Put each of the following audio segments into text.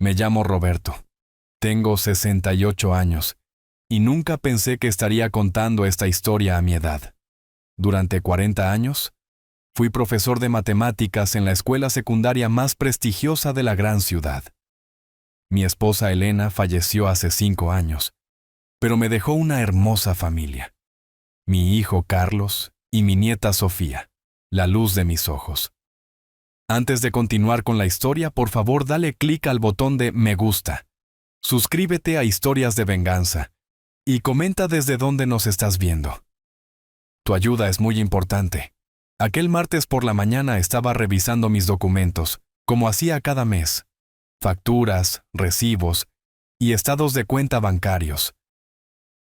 Me llamo Roberto. Tengo 68 años y nunca pensé que estaría contando esta historia a mi edad. Durante 40 años, fui profesor de matemáticas en la escuela secundaria más prestigiosa de la gran ciudad. Mi esposa Elena falleció hace 5 años, pero me dejó una hermosa familia. Mi hijo Carlos y mi nieta Sofía, la luz de mis ojos. Antes de continuar con la historia, por favor dale clic al botón de me gusta. Suscríbete a Historias de Venganza y comenta desde dónde nos estás viendo. Tu ayuda es muy importante. Aquel martes por la mañana estaba revisando mis documentos, como hacía cada mes. Facturas, recibos y estados de cuenta bancarios.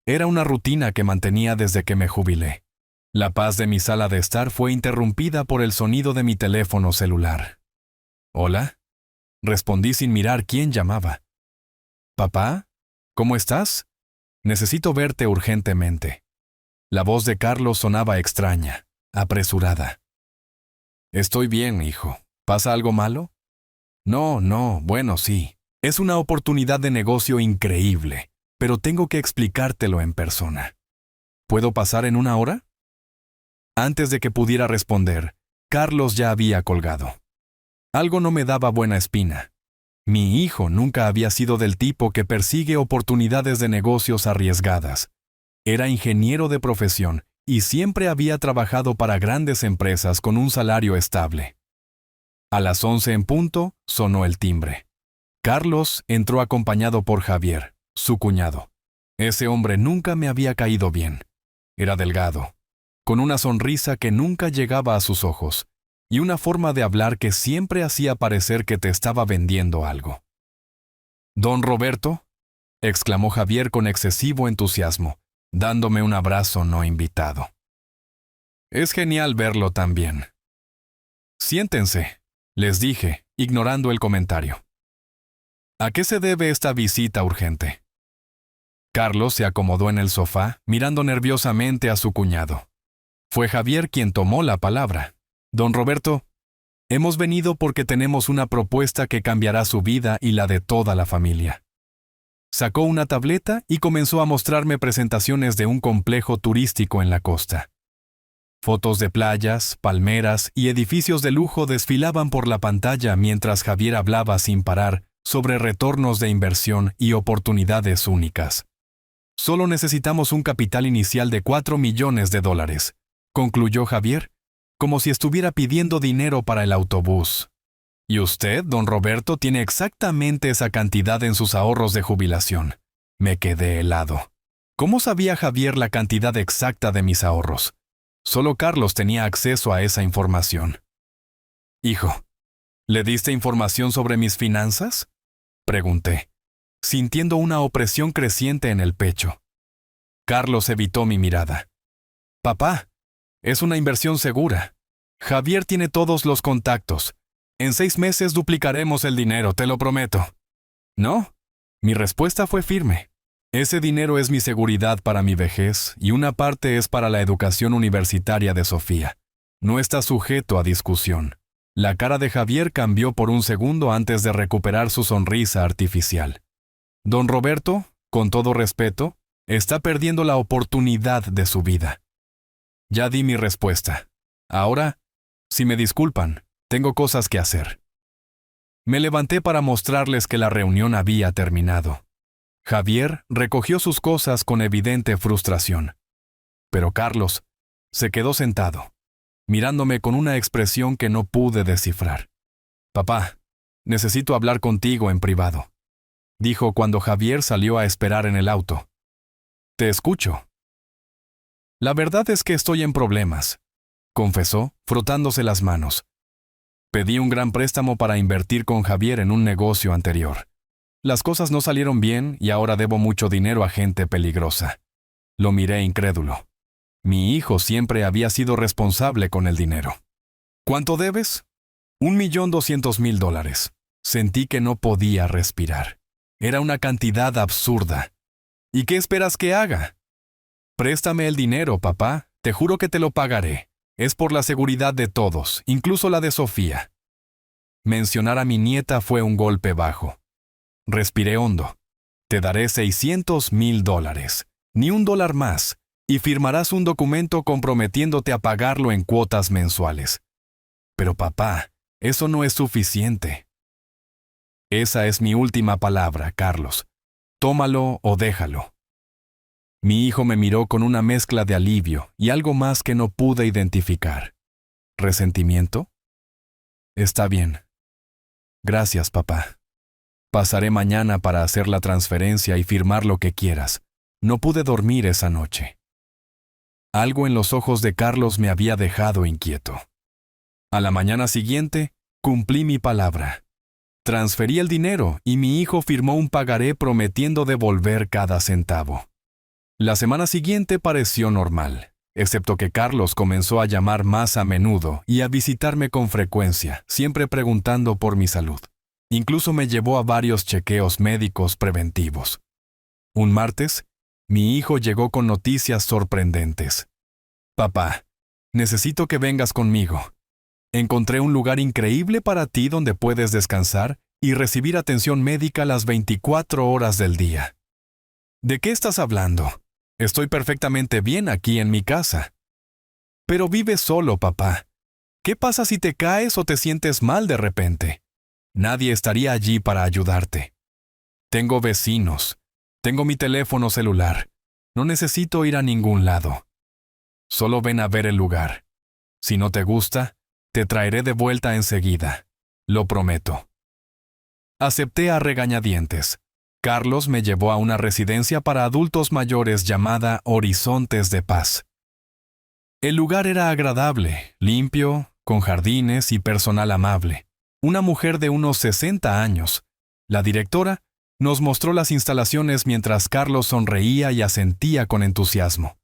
Era una rutina que mantenía desde que me jubilé. La paz de mi sala de estar fue interrumpida por el sonido de mi teléfono celular. ¿Hola? Respondí sin mirar quién llamaba. ¿Papá? ¿Cómo estás? Necesito verte urgentemente. La voz de Carlos sonaba extraña, apresurada. Estoy bien, hijo. ¿Pasa algo malo? No, bueno, sí. Es una oportunidad de negocio increíble, pero tengo que explicártelo en persona. ¿Puedo pasar en 1 hora? Antes de que pudiera responder, Carlos ya había colgado. Algo no me daba buena espina. Mi hijo nunca había sido del tipo que persigue oportunidades de negocios arriesgadas. Era ingeniero de profesión y siempre había trabajado para grandes empresas con un salario estable. A las 11 en punto, sonó el timbre. Carlos entró acompañado por Javier, su cuñado. Ese hombre nunca me había caído bien. Era delgado, con una sonrisa que nunca llegaba a sus ojos, y una forma de hablar que siempre hacía parecer que te estaba vendiendo algo. «¿Don Roberto?», exclamó Javier con excesivo entusiasmo, dándome un abrazo no invitado. «Es genial verlo también». «Siéntense», les dije, ignorando el comentario. «¿A qué se debe esta visita urgente?». Carlos se acomodó en el sofá, mirando nerviosamente a su cuñado. Fue Javier quien tomó la palabra. «Don Roberto, hemos venido porque tenemos una propuesta que cambiará su vida y la de toda la familia». Sacó una tableta y comenzó a mostrarme presentaciones de un complejo turístico en la costa. Fotos de playas, palmeras y edificios de lujo desfilaban por la pantalla mientras Javier hablaba sin parar sobre retornos de inversión y oportunidades únicas. «Solo necesitamos un capital inicial de $4 millones», concluyó Javier, como si estuviera pidiendo dinero para el autobús. «Y usted, don Roberto, tiene exactamente esa cantidad en sus ahorros de jubilación». Me quedé helado. ¿Cómo sabía Javier la cantidad exacta de mis ahorros? Solo Carlos tenía acceso a esa información. «Hijo, ¿le diste información sobre mis finanzas?», pregunté, sintiendo una opresión creciente en el pecho. Carlos evitó mi mirada. «Papá, es una inversión segura. Javier tiene todos los contactos. En 6 meses duplicaremos el dinero, te lo prometo». «No». Mi respuesta fue firme. «Ese dinero es mi seguridad para mi vejez y una parte es para la educación universitaria de Sofía. No está sujeto a discusión». La cara de Javier cambió por un segundo antes de recuperar su sonrisa artificial. «Don Roberto, con todo respeto, está perdiendo la oportunidad de su vida». Ya di mi respuesta. Ahora, si me disculpan, tengo cosas que hacer. Me levanté para mostrarles que la reunión había terminado. Javier recogió sus cosas con evidente frustración. Pero Carlos se quedó sentado, mirándome con una expresión que no pude descifrar. «Papá, necesito hablar contigo en privado», dijo cuando Javier salió a esperar en el auto. «Te escucho». «La verdad es que estoy en problemas», confesó, frotándose las manos. «Pedí un gran préstamo para invertir con Javier en un negocio anterior. Las cosas no salieron bien y ahora debo mucho dinero a gente peligrosa». Lo miré incrédulo. Mi hijo siempre había sido responsable con el dinero. «¿Cuánto debes?». $1.200.000. Sentí que no podía respirar. Era una cantidad absurda. «¿Y qué esperas que haga?». «Préstame el dinero, papá. Te juro que te lo pagaré. Es por la seguridad de todos, incluso la de Sofía». Mencionar a mi nieta fue un golpe bajo. Respiré hondo. Te daré $600,000, ni $1 más, y firmarás un documento comprometiéndote a pagarlo en cuotas mensuales. Pero papá, eso no es suficiente. Esa es mi última palabra, Carlos. Tómalo o déjalo. Mi hijo me miró con una mezcla de alivio y algo más que no pude identificar. ¿Resentimiento? Está bien. Gracias, papá. Pasaré mañana para hacer la transferencia y firmar lo que quieras. No pude dormir esa noche. Algo en los ojos de Carlos me había dejado inquieto. A la mañana siguiente, cumplí mi palabra. Transferí el dinero y mi hijo firmó un pagaré prometiendo devolver cada centavo. La semana siguiente pareció normal, excepto que Carlos comenzó a llamar más a menudo y a visitarme con frecuencia, siempre preguntando por mi salud. Incluso me llevó a varios chequeos médicos preventivos. Un martes, mi hijo llegó con noticias sorprendentes. Papá, necesito que vengas conmigo. Encontré un lugar increíble para ti donde puedes descansar y recibir atención médica las 24 horas del día. ¿De qué estás hablando? Estoy perfectamente bien aquí en mi casa. Pero vives solo, papá. ¿Qué pasa si te caes o te sientes mal de repente? Nadie estaría allí para ayudarte. Tengo vecinos. Tengo mi teléfono celular. No necesito ir a ningún lado. Solo ven a ver el lugar. Si no te gusta, te traeré de vuelta enseguida. Lo prometo. Acepté a regañadientes. Carlos me llevó a una residencia para adultos mayores llamada Horizontes de Paz. El lugar era agradable, limpio, con jardines y personal amable. Una mujer de unos 60 años, la directora, nos mostró las instalaciones mientras Carlos sonreía y asentía con entusiasmo.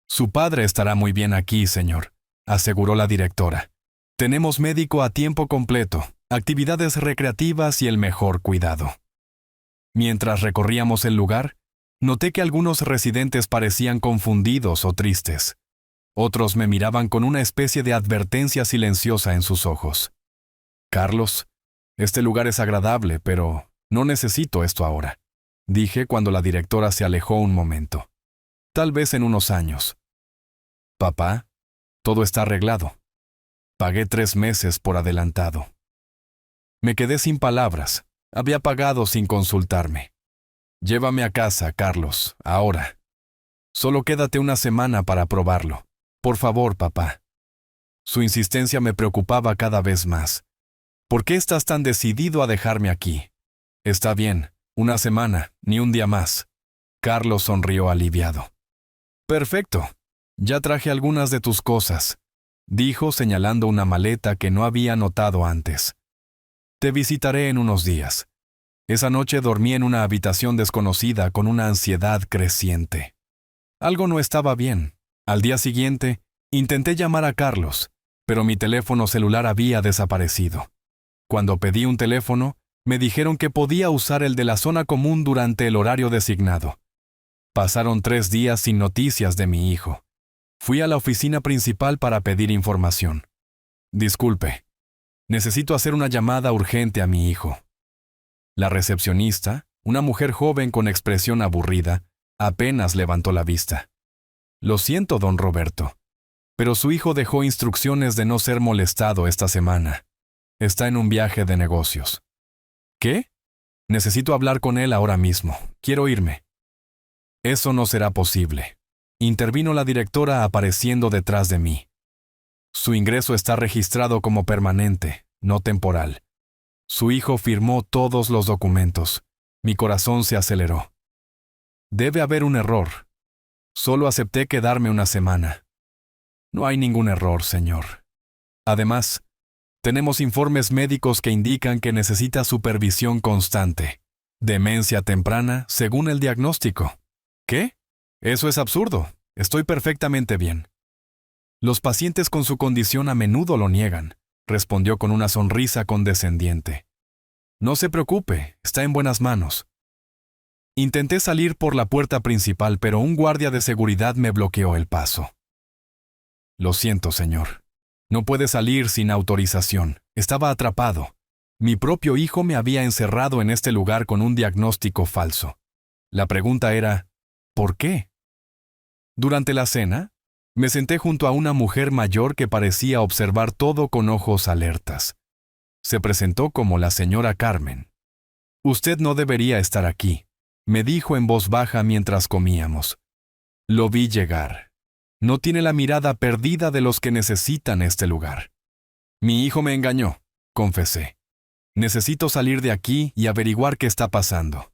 Su padre estará muy bien aquí, señor, aseguró la directora. Tenemos médico a tiempo completo, actividades recreativas y el mejor cuidado. Mientras recorríamos el lugar, noté que algunos residentes parecían confundidos o tristes. Otros me miraban con una especie de advertencia silenciosa en sus ojos. Carlos, este lugar es agradable, pero no necesito esto ahora, dije cuando la directora se alejó un momento. Tal vez en unos años. Papá, todo está arreglado. Pagué 3 meses por adelantado. Me quedé sin palabras. Había pagado sin consultarme. Llévame a casa, Carlos, ahora. Solo quédate una semana para probarlo. Por favor, papá. Su insistencia me preocupaba cada vez más. ¿Por qué estás tan decidido a dejarme aquí? Está bien, una semana, ni un día más. Carlos sonrió aliviado. Perfecto. Ya traje algunas de tus cosas, dijo señalando una maleta que no había notado antes. Te visitaré en unos días. Esa noche dormí en una habitación desconocida con una ansiedad creciente. Algo no estaba bien. Al día siguiente, intenté llamar a Carlos, pero mi teléfono celular había desaparecido. Cuando pedí un teléfono, me dijeron que podía usar el de la zona común durante el horario designado. Pasaron 3 días sin noticias de mi hijo. Fui a la oficina principal para pedir información. Disculpe. Necesito hacer una llamada urgente a mi hijo. La recepcionista, una mujer joven con expresión aburrida, apenas levantó la vista. Lo siento, don Roberto, pero su hijo dejó instrucciones de no ser molestado esta semana. Está en un viaje de negocios. ¿Qué? Necesito hablar con él ahora mismo. Quiero irme. Eso no será posible. Intervino la directora apareciendo detrás de mí. Su ingreso está registrado como permanente, no temporal. Su hijo firmó todos los documentos. Mi corazón se aceleró. Debe haber un error. Solo acepté quedarme una semana. No hay ningún error, señor. Además, tenemos informes médicos que indican que necesita supervisión constante. Demencia temprana, según el diagnóstico. ¿Qué? Eso es absurdo. Estoy perfectamente bien. Los pacientes con su condición a menudo lo niegan, respondió con una sonrisa condescendiente. No se preocupe, está en buenas manos. Intenté salir por la puerta principal, pero un guardia de seguridad me bloqueó el paso. Lo siento, señor. No puede salir sin autorización. Estaba atrapado. Mi propio hijo me había encerrado en este lugar con un diagnóstico falso. La pregunta era, ¿por qué? Durante la cena, me senté junto a una mujer mayor que parecía observar todo con ojos alertas. Se presentó como la señora Carmen. «Usted no debería estar aquí», me dijo en voz baja mientras comíamos. Lo vi llegar. No tiene la mirada perdida de los que necesitan este lugar. Mi hijo me engañó, confesé. Necesito salir de aquí y averiguar qué está pasando.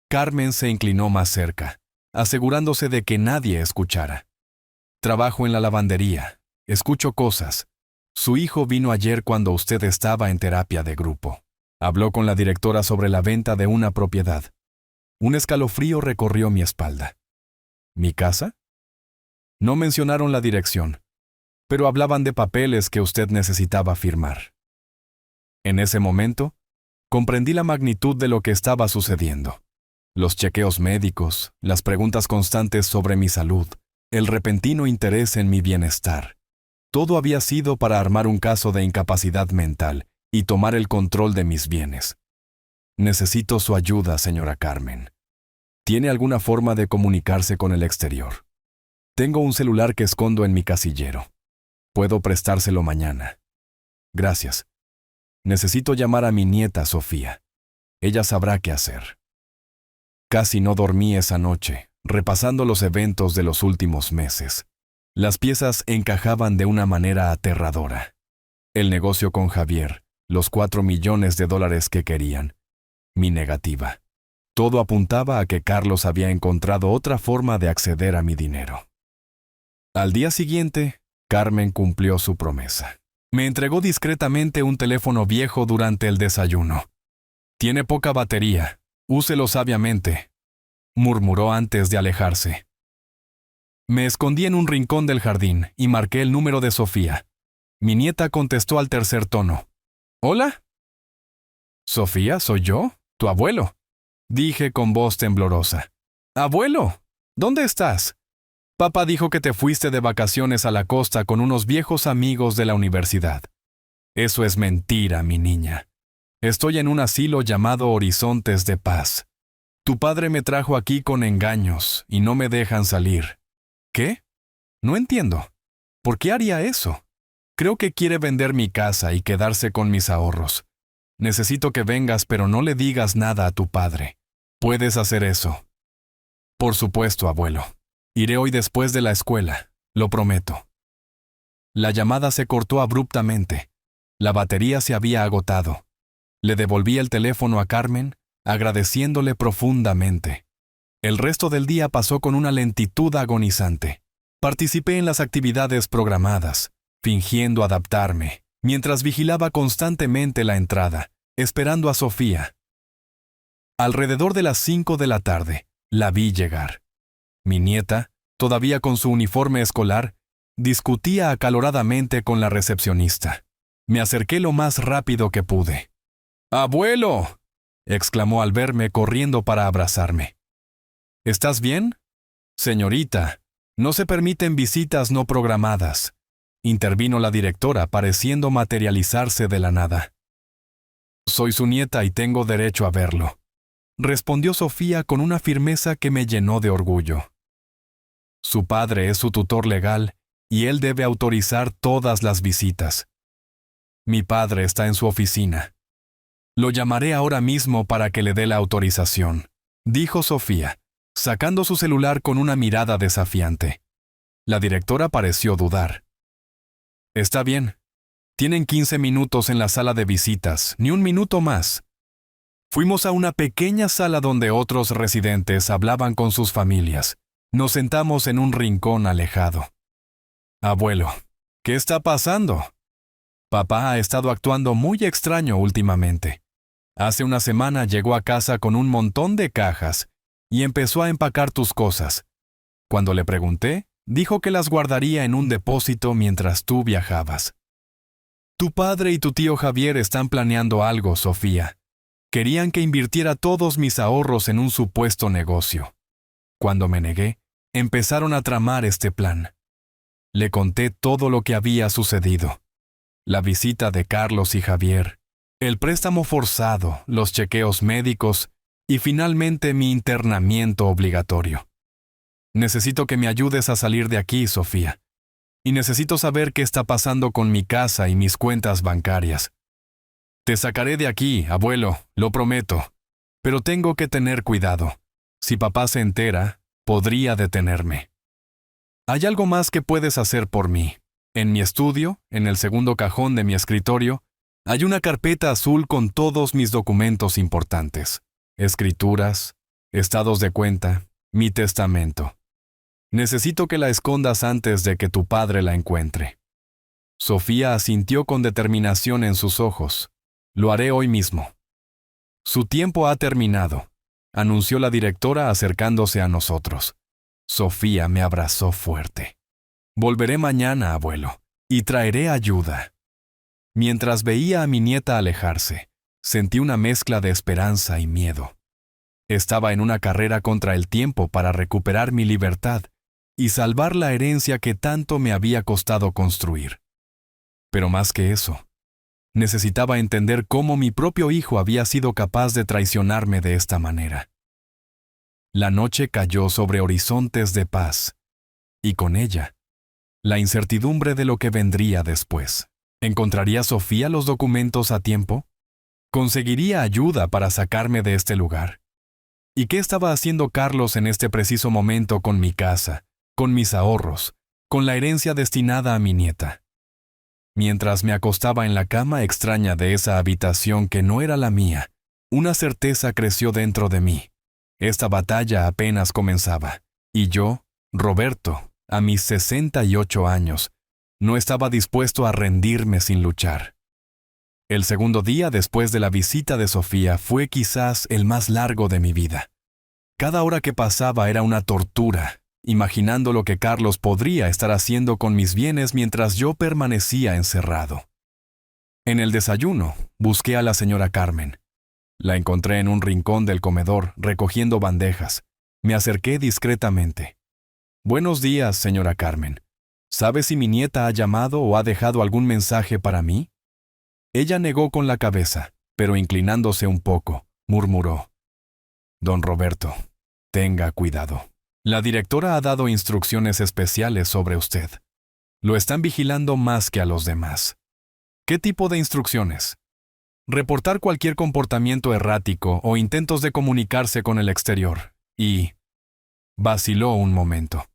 Carmen se inclinó más cerca, asegurándose de que nadie escuchara. Trabajo en la lavandería. Escucho cosas. Su hijo vino ayer cuando usted estaba en terapia de grupo. Habló con la directora sobre la venta de una propiedad. Un escalofrío recorrió mi espalda. ¿Mi casa? No mencionaron la dirección, pero hablaban de papeles que usted necesitaba firmar. En ese momento, comprendí la magnitud de lo que estaba sucediendo. Los chequeos médicos, las preguntas constantes sobre mi salud, el repentino interés en mi bienestar. Todo había sido para armar un caso de incapacidad mental y tomar el control de mis bienes. Necesito su ayuda, señora Carmen. ¿Tiene alguna forma de comunicarse con el exterior? Tengo un celular que escondo en mi casillero. Puedo prestárselo mañana. Gracias. Necesito llamar a mi nieta Sofía. Ella sabrá qué hacer. Casi no dormí esa noche, repasando los eventos de los últimos meses. Las piezas encajaban de una manera aterradora. El negocio con Javier, los $4 millones que querían, mi negativa. Todo apuntaba a que Carlos había encontrado otra forma de acceder a mi dinero. Al día siguiente, Carmen cumplió su promesa. Me entregó discretamente un teléfono viejo durante el desayuno. «Tiene poca batería. Úselo sabiamente», murmuró antes de alejarse. Me escondí en un rincón del jardín y marqué el número de Sofía. Mi nieta contestó al tercer tono. «¿Hola?» «Sofía, ¿soy yo? Tu abuelo», dije con voz temblorosa. «Abuelo, ¿dónde estás? Papá dijo que te fuiste de vacaciones a la costa con unos viejos amigos de la universidad». «Eso es mentira, mi niña. Estoy en un asilo llamado Horizontes de Paz. Tu padre me trajo aquí con engaños y no me dejan salir». «¿Qué? No entiendo. ¿Por qué haría eso? Creo que quiere vender mi casa y quedarse con mis ahorros. Necesito que vengas, pero no le digas nada a tu padre. ¿Puedes hacer eso?» «Por supuesto, abuelo. Iré hoy después de la escuela, lo prometo». La llamada se cortó abruptamente. La batería se había agotado. Le devolví el teléfono a Carmen, agradeciéndole profundamente. El resto del día pasó con una lentitud agonizante. Participé en las actividades programadas, fingiendo adaptarme, mientras vigilaba constantemente la entrada, esperando a Sofía. Alrededor de las 5 de la tarde, la vi llegar. Mi nieta, todavía con su uniforme escolar, discutía acaloradamente con la recepcionista. Me acerqué lo más rápido que pude. «¡Abuelo!», exclamó al verme corriendo para abrazarme. «¿Estás bien?» «Señorita, no se permiten visitas no programadas», intervino la directora, pareciendo materializarse de la nada. «Soy su nieta y tengo derecho a verlo», respondió Sofía con una firmeza que me llenó de orgullo. Su padre es su tutor legal y él debe autorizar todas las visitas. Mi padre está en su oficina. Lo llamaré ahora mismo para que le dé la autorización, dijo Sofía, sacando su celular con una mirada desafiante. La directora pareció dudar. «Está bien. Tienen 15 minutos en la sala de visitas, ni un minuto más». Fuimos a una pequeña sala donde otros residentes hablaban con sus familias. Nos sentamos en un rincón alejado. «Abuelo, ¿qué está pasando?» «Papá ha estado actuando muy extraño últimamente. Hace una semana llegó a casa con un montón de cajas y empezó a empacar tus cosas. Cuando le pregunté, dijo que las guardaría en un depósito mientras tú viajabas. Tu padre y tu tío Javier están planeando algo, Sofía. Querían que invirtiera todos mis ahorros en un supuesto negocio. Cuando me negué, empezaron a tramar este plan. Le conté todo lo que había sucedido. La visita de Carlos y Javier, El préstamo forzado, los chequeos médicos y finalmente mi internamiento obligatorio. Necesito que me ayudes a salir de aquí, Sofía. Y necesito saber qué está pasando con mi casa y mis cuentas bancarias. Te sacaré de aquí, abuelo, lo prometo. Pero tengo que tener cuidado. Si papá se entera, podría detenerme. Hay algo más que puedes hacer por mí. En mi estudio, en el segundo cajón de mi escritorio, hay una carpeta azul con todos mis documentos importantes. Escrituras, estados de cuenta, mi testamento. Necesito que la escondas antes de que tu padre la encuentre. Sofía asintió con determinación en sus ojos. Lo haré hoy mismo. Su tiempo ha terminado, anunció la directora acercándose a nosotros. Sofía me abrazó fuerte. Volveré mañana, abuelo, y traeré ayuda. Mientras veía a mi nieta alejarse, sentí una mezcla de esperanza y miedo. Estaba en una carrera contra el tiempo para recuperar mi libertad y salvar la herencia que tanto me había costado construir. Pero más que eso, necesitaba entender cómo mi propio hijo había sido capaz de traicionarme de esta manera. La noche cayó sobre horizontes de paz, y con ella, la incertidumbre de lo que vendría después. ¿Encontraría Sofía los documentos a tiempo? ¿Conseguiría ayuda para sacarme de este lugar? ¿Y qué estaba haciendo Carlos en este preciso momento con mi casa, con mis ahorros, con la herencia destinada a mi nieta? Mientras me acostaba en la cama extraña de esa habitación que no era la mía, una certeza creció dentro de mí. Esta batalla apenas comenzaba, y yo, Roberto, a mis 68 años, no estaba dispuesto a rendirme sin luchar. El segundo día después de la visita de Sofía fue quizás el más largo de mi vida. Cada hora que pasaba era una tortura, imaginando lo que Carlos podría estar haciendo con mis bienes mientras yo permanecía encerrado. En el desayuno, busqué a la señora Carmen. La encontré en un rincón del comedor, recogiendo bandejas. Me acerqué discretamente. «Buenos días, señora Carmen. ¿Sabe si mi nieta ha llamado o ha dejado algún mensaje para mí?» Ella negó con la cabeza, pero inclinándose un poco, murmuró: «Don Roberto, tenga cuidado. La directora ha dado instrucciones especiales sobre usted. Lo están vigilando más que a los demás». «¿Qué tipo de instrucciones?» «Reportar cualquier comportamiento errático o intentos de comunicarse con el exterior. Y...» Vaciló un momento.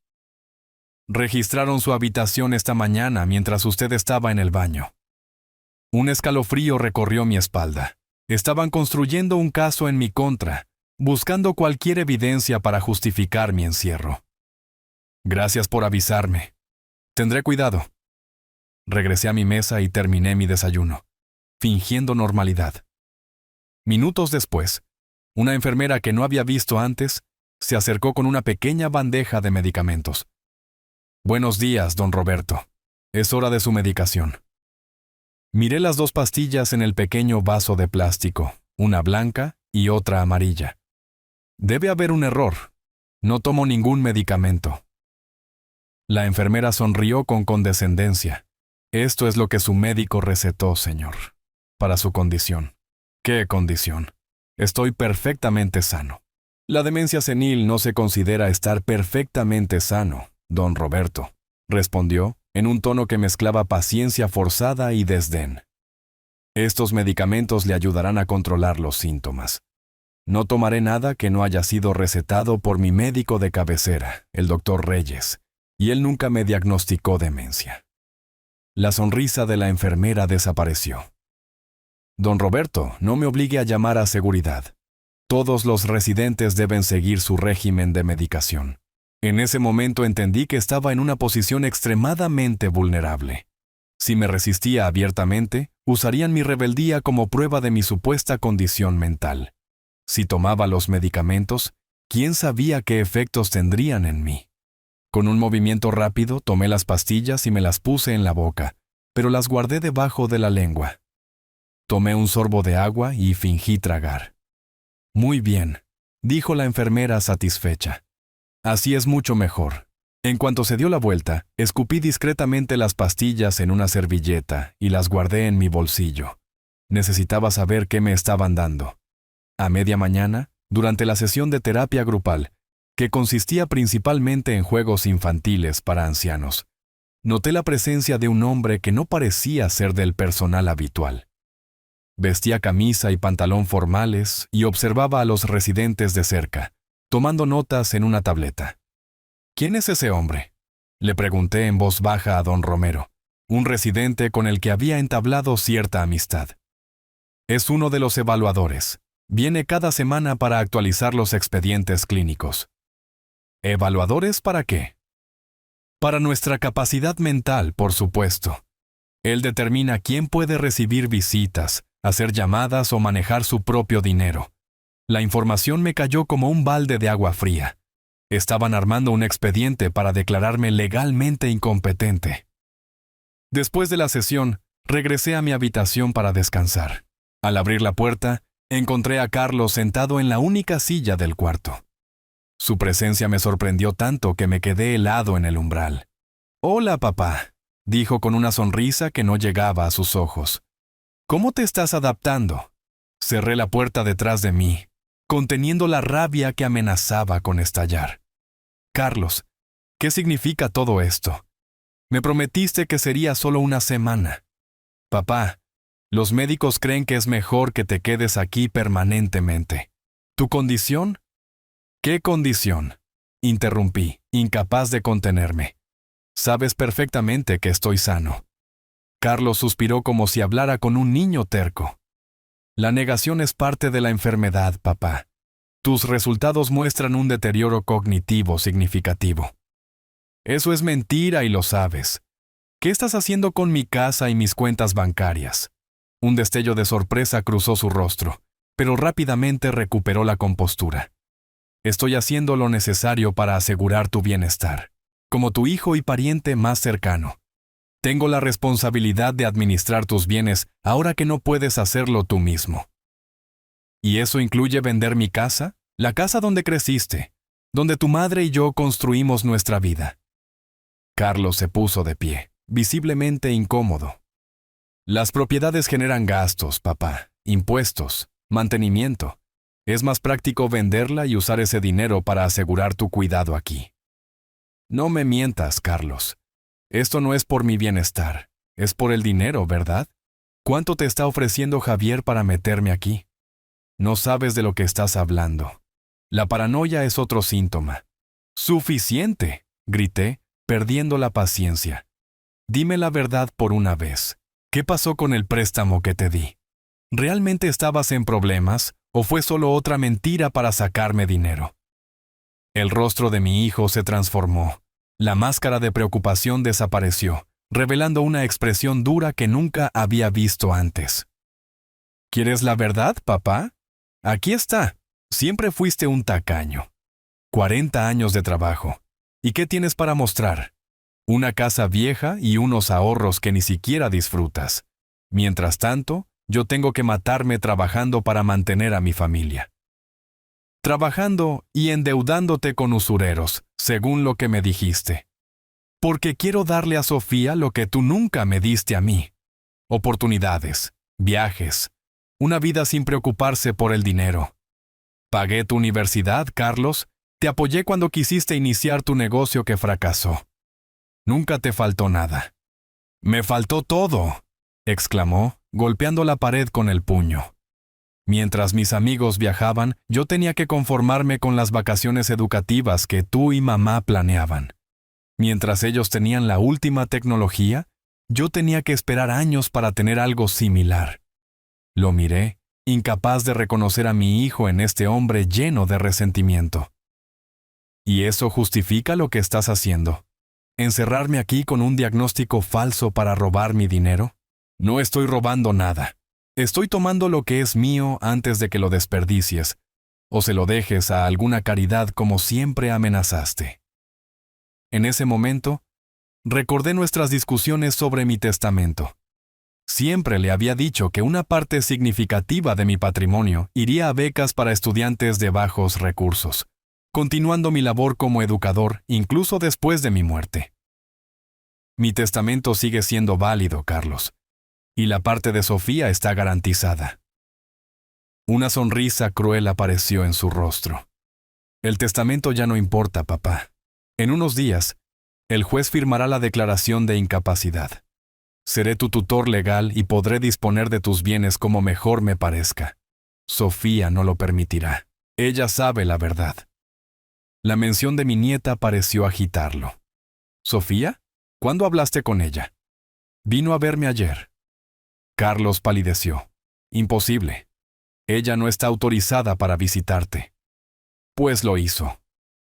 «Registraron su habitación esta mañana mientras usted estaba en el baño». Un escalofrío recorrió mi espalda. Estaban construyendo un caso en mi contra, buscando cualquier evidencia para justificar mi encierro. «Gracias por avisarme. Tendré cuidado». Regresé a mi mesa y terminé mi desayuno, fingiendo normalidad. Minutos después, una enfermera que no había visto antes se acercó con una pequeña bandeja de medicamentos. «Buenos días, don Roberto. Es hora de su medicación». Miré las dos pastillas en el pequeño vaso de plástico, una blanca y otra amarilla. «Debe haber un error. No tomo ningún medicamento». La enfermera sonrió con condescendencia. «Esto es lo que su médico recetó, señor, para su condición». «¿Qué condición? Estoy perfectamente sano». «La demencia senil no se considera estar perfectamente sano, don Roberto», respondió, en un tono que mezclaba paciencia forzada y desdén. «Estos medicamentos le ayudarán a controlar los síntomas. No tomaré nada que no haya sido recetado por mi médico de cabecera, el doctor Reyes, y él nunca me diagnosticó demencia». La sonrisa de la enfermera desapareció. «Don Roberto, no me obligue a llamar a seguridad. Todos los residentes deben seguir su régimen de medicación». En ese momento entendí que estaba en una posición extremadamente vulnerable. Si me resistía abiertamente, usarían mi rebeldía como prueba de mi supuesta condición mental. Si tomaba los medicamentos, ¿quién sabía qué efectos tendrían en mí? Con un movimiento rápido tomé las pastillas y me las puse en la boca, pero las guardé debajo de la lengua. Tomé un sorbo de agua y fingí tragar. «Muy bien», dijo la enfermera satisfecha. «Así es mucho mejor». En cuanto se dio la vuelta, escupí discretamente las pastillas en una servilleta y las guardé en mi bolsillo. Necesitaba saber qué me estaban dando. A media mañana, durante la sesión de terapia grupal, que consistía principalmente en juegos infantiles para ancianos, noté la presencia de un hombre que no parecía ser del personal habitual. Vestía camisa y pantalón formales y observaba a los residentes de cerca, tomando notas en una tableta. ¿Quién es ese hombre?, le pregunté en voz baja a don Romero, un residente con el que había entablado cierta amistad. Es uno de los evaluadores. Viene cada semana para actualizar los expedientes clínicos. ¿Evaluadores para qué? Para nuestra capacidad mental, por supuesto. Él determina quién puede recibir visitas, hacer llamadas o manejar su propio dinero. La información me cayó como un balde de agua fría. Estaban armando un expediente para declararme legalmente incompetente. Después de la sesión, regresé a mi habitación para descansar. Al abrir la puerta, encontré a Carlos sentado en la única silla del cuarto. Su presencia me sorprendió tanto que me quedé helado en el umbral. «Hola, papá», dijo con una sonrisa que no llegaba a sus ojos. «¿Cómo te estás adaptando?» Cerré la puerta detrás de mí, conteniendo la rabia que amenazaba con estallar. «Carlos, ¿qué significa todo esto? Me prometiste que sería solo una semana. Papá, los médicos creen que es mejor que te quedes aquí permanentemente. ¿Tu condición?» «¿Qué condición?», interrumpí, incapaz de contenerme. «Sabes perfectamente que estoy sano». Carlos suspiró como si hablara con un niño terco. «La negación es parte de la enfermedad, papá. Tus resultados muestran un deterioro cognitivo significativo». «Eso es mentira y lo sabes. ¿Qué estás haciendo con mi casa y mis cuentas bancarias?» Un destello de sorpresa cruzó su rostro, pero rápidamente recuperó la compostura. «Estoy haciendo lo necesario para asegurar tu bienestar, como tu hijo y pariente más cercano. Tengo la responsabilidad de administrar tus bienes ahora que no puedes hacerlo tú mismo». «¿Y eso incluye vender mi casa? La casa donde creciste, donde tu madre y yo construimos nuestra vida». Carlos se puso de pie, visiblemente incómodo. «Las propiedades generan gastos, papá, impuestos, mantenimiento. Es más práctico venderla y usar ese dinero para asegurar tu cuidado aquí». «No me mientas, Carlos. Esto no es por mi bienestar, es por el dinero, ¿verdad? ¿Cuánto te está ofreciendo Javier para meterme aquí? No sabes de lo que estás hablando. La paranoia es otro síntoma». «¡Suficiente!», grité, perdiendo la paciencia. «Dime la verdad por una vez. ¿Qué pasó con el préstamo que te di? ¿Realmente estabas en problemas o fue solo otra mentira para sacarme dinero?» El rostro de mi hijo se transformó. La máscara de preocupación desapareció, revelando una expresión dura que nunca había visto antes. «¿Quieres la verdad, papá? Aquí está. Siempre fuiste un tacaño. 40 años de trabajo. ¿Y qué tienes para mostrar? Una casa vieja y unos ahorros que ni siquiera disfrutas. Mientras tanto, yo tengo que matarme trabajando para mantener a mi familia. Trabajando y endeudándote con usureros, según lo que me dijiste. Porque quiero darle a Sofía lo que tú nunca me diste a mí. Oportunidades, viajes, una vida sin preocuparse por el dinero. Pagué tu universidad, Carlos. Te apoyé cuando quisiste iniciar tu negocio que fracasó. Nunca te faltó nada». «Me faltó todo», exclamó, golpeando la pared con el puño. «Mientras mis amigos viajaban, yo tenía que conformarme con las vacaciones educativas que tú y mamá planeaban. Mientras ellos tenían la última tecnología, yo tenía que esperar años para tener algo similar». Lo miré, incapaz de reconocer a mi hijo en este hombre lleno de resentimiento. «¿Y eso justifica lo que estás haciendo? ¿Encerrarme aquí con un diagnóstico falso para robar mi dinero? No estoy robando nada. Estoy tomando lo que es mío antes de que lo desperdicies, o se lo dejes a alguna caridad como siempre amenazaste». En ese momento, recordé nuestras discusiones sobre mi testamento. Siempre le había dicho que una parte significativa de mi patrimonio iría a becas para estudiantes de bajos recursos, continuando mi labor como educador incluso después de mi muerte. Mi testamento sigue siendo válido, Carlos. y la parte de Sofía está garantizada. Una sonrisa cruel apareció en su rostro. El testamento ya no importa, papá. En unos días, el juez firmará la declaración de incapacidad. Seré tu tutor legal y podré disponer de tus bienes como mejor me parezca. Sofía no lo permitirá. Ella sabe la verdad. La mención de mi nieta pareció agitarlo. ¿Sofía? ¿Cuándo hablaste con ella? Vino a verme ayer. Carlos palideció. Imposible. Ella no está autorizada para visitarte. Pues lo hizo.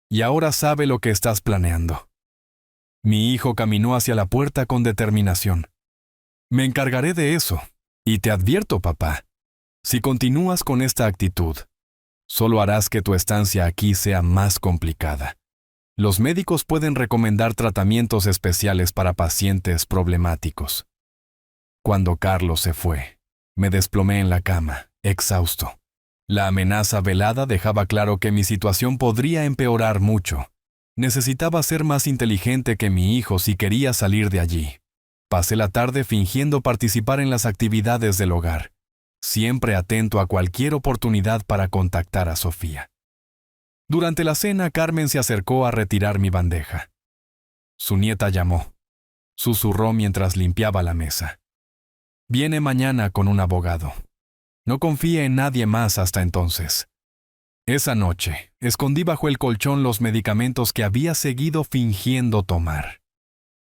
Y ahora sabe lo que estás planeando. Mi hijo caminó hacia la puerta con determinación. Me encargaré de eso. Y te advierto, papá, si continúas con esta actitud, solo harás que tu estancia aquí sea más complicada. Los médicos pueden recomendar tratamientos especiales para pacientes problemáticos. Cuando Carlos se fue, me desplomé en la cama, exhausto. La amenaza velada dejaba claro que mi situación podría empeorar mucho. Necesitaba ser más inteligente que mi hijo si quería salir de allí. Pasé la tarde fingiendo participar en las actividades del hogar, siempre atento a cualquier oportunidad para contactar a Sofía. Durante la cena, Carmen se acercó a retirar mi bandeja. Su nieta llamó. Susurró mientras limpiaba la mesa. Viene mañana con un abogado. No confíe en nadie más hasta entonces. Esa noche, escondí bajo el colchón los medicamentos que había seguido fingiendo tomar.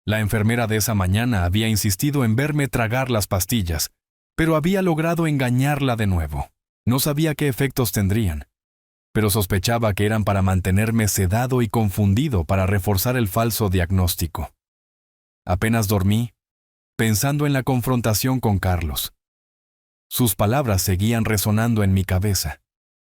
La enfermera de esa mañana había insistido en verme tragar las pastillas, pero había logrado engañarla de nuevo. No sabía qué efectos tendrían, pero sospechaba que eran para mantenerme sedado y confundido para reforzar el falso diagnóstico. Apenas dormí, pensando en la confrontación con Carlos. Sus palabras seguían resonando en mi cabeza.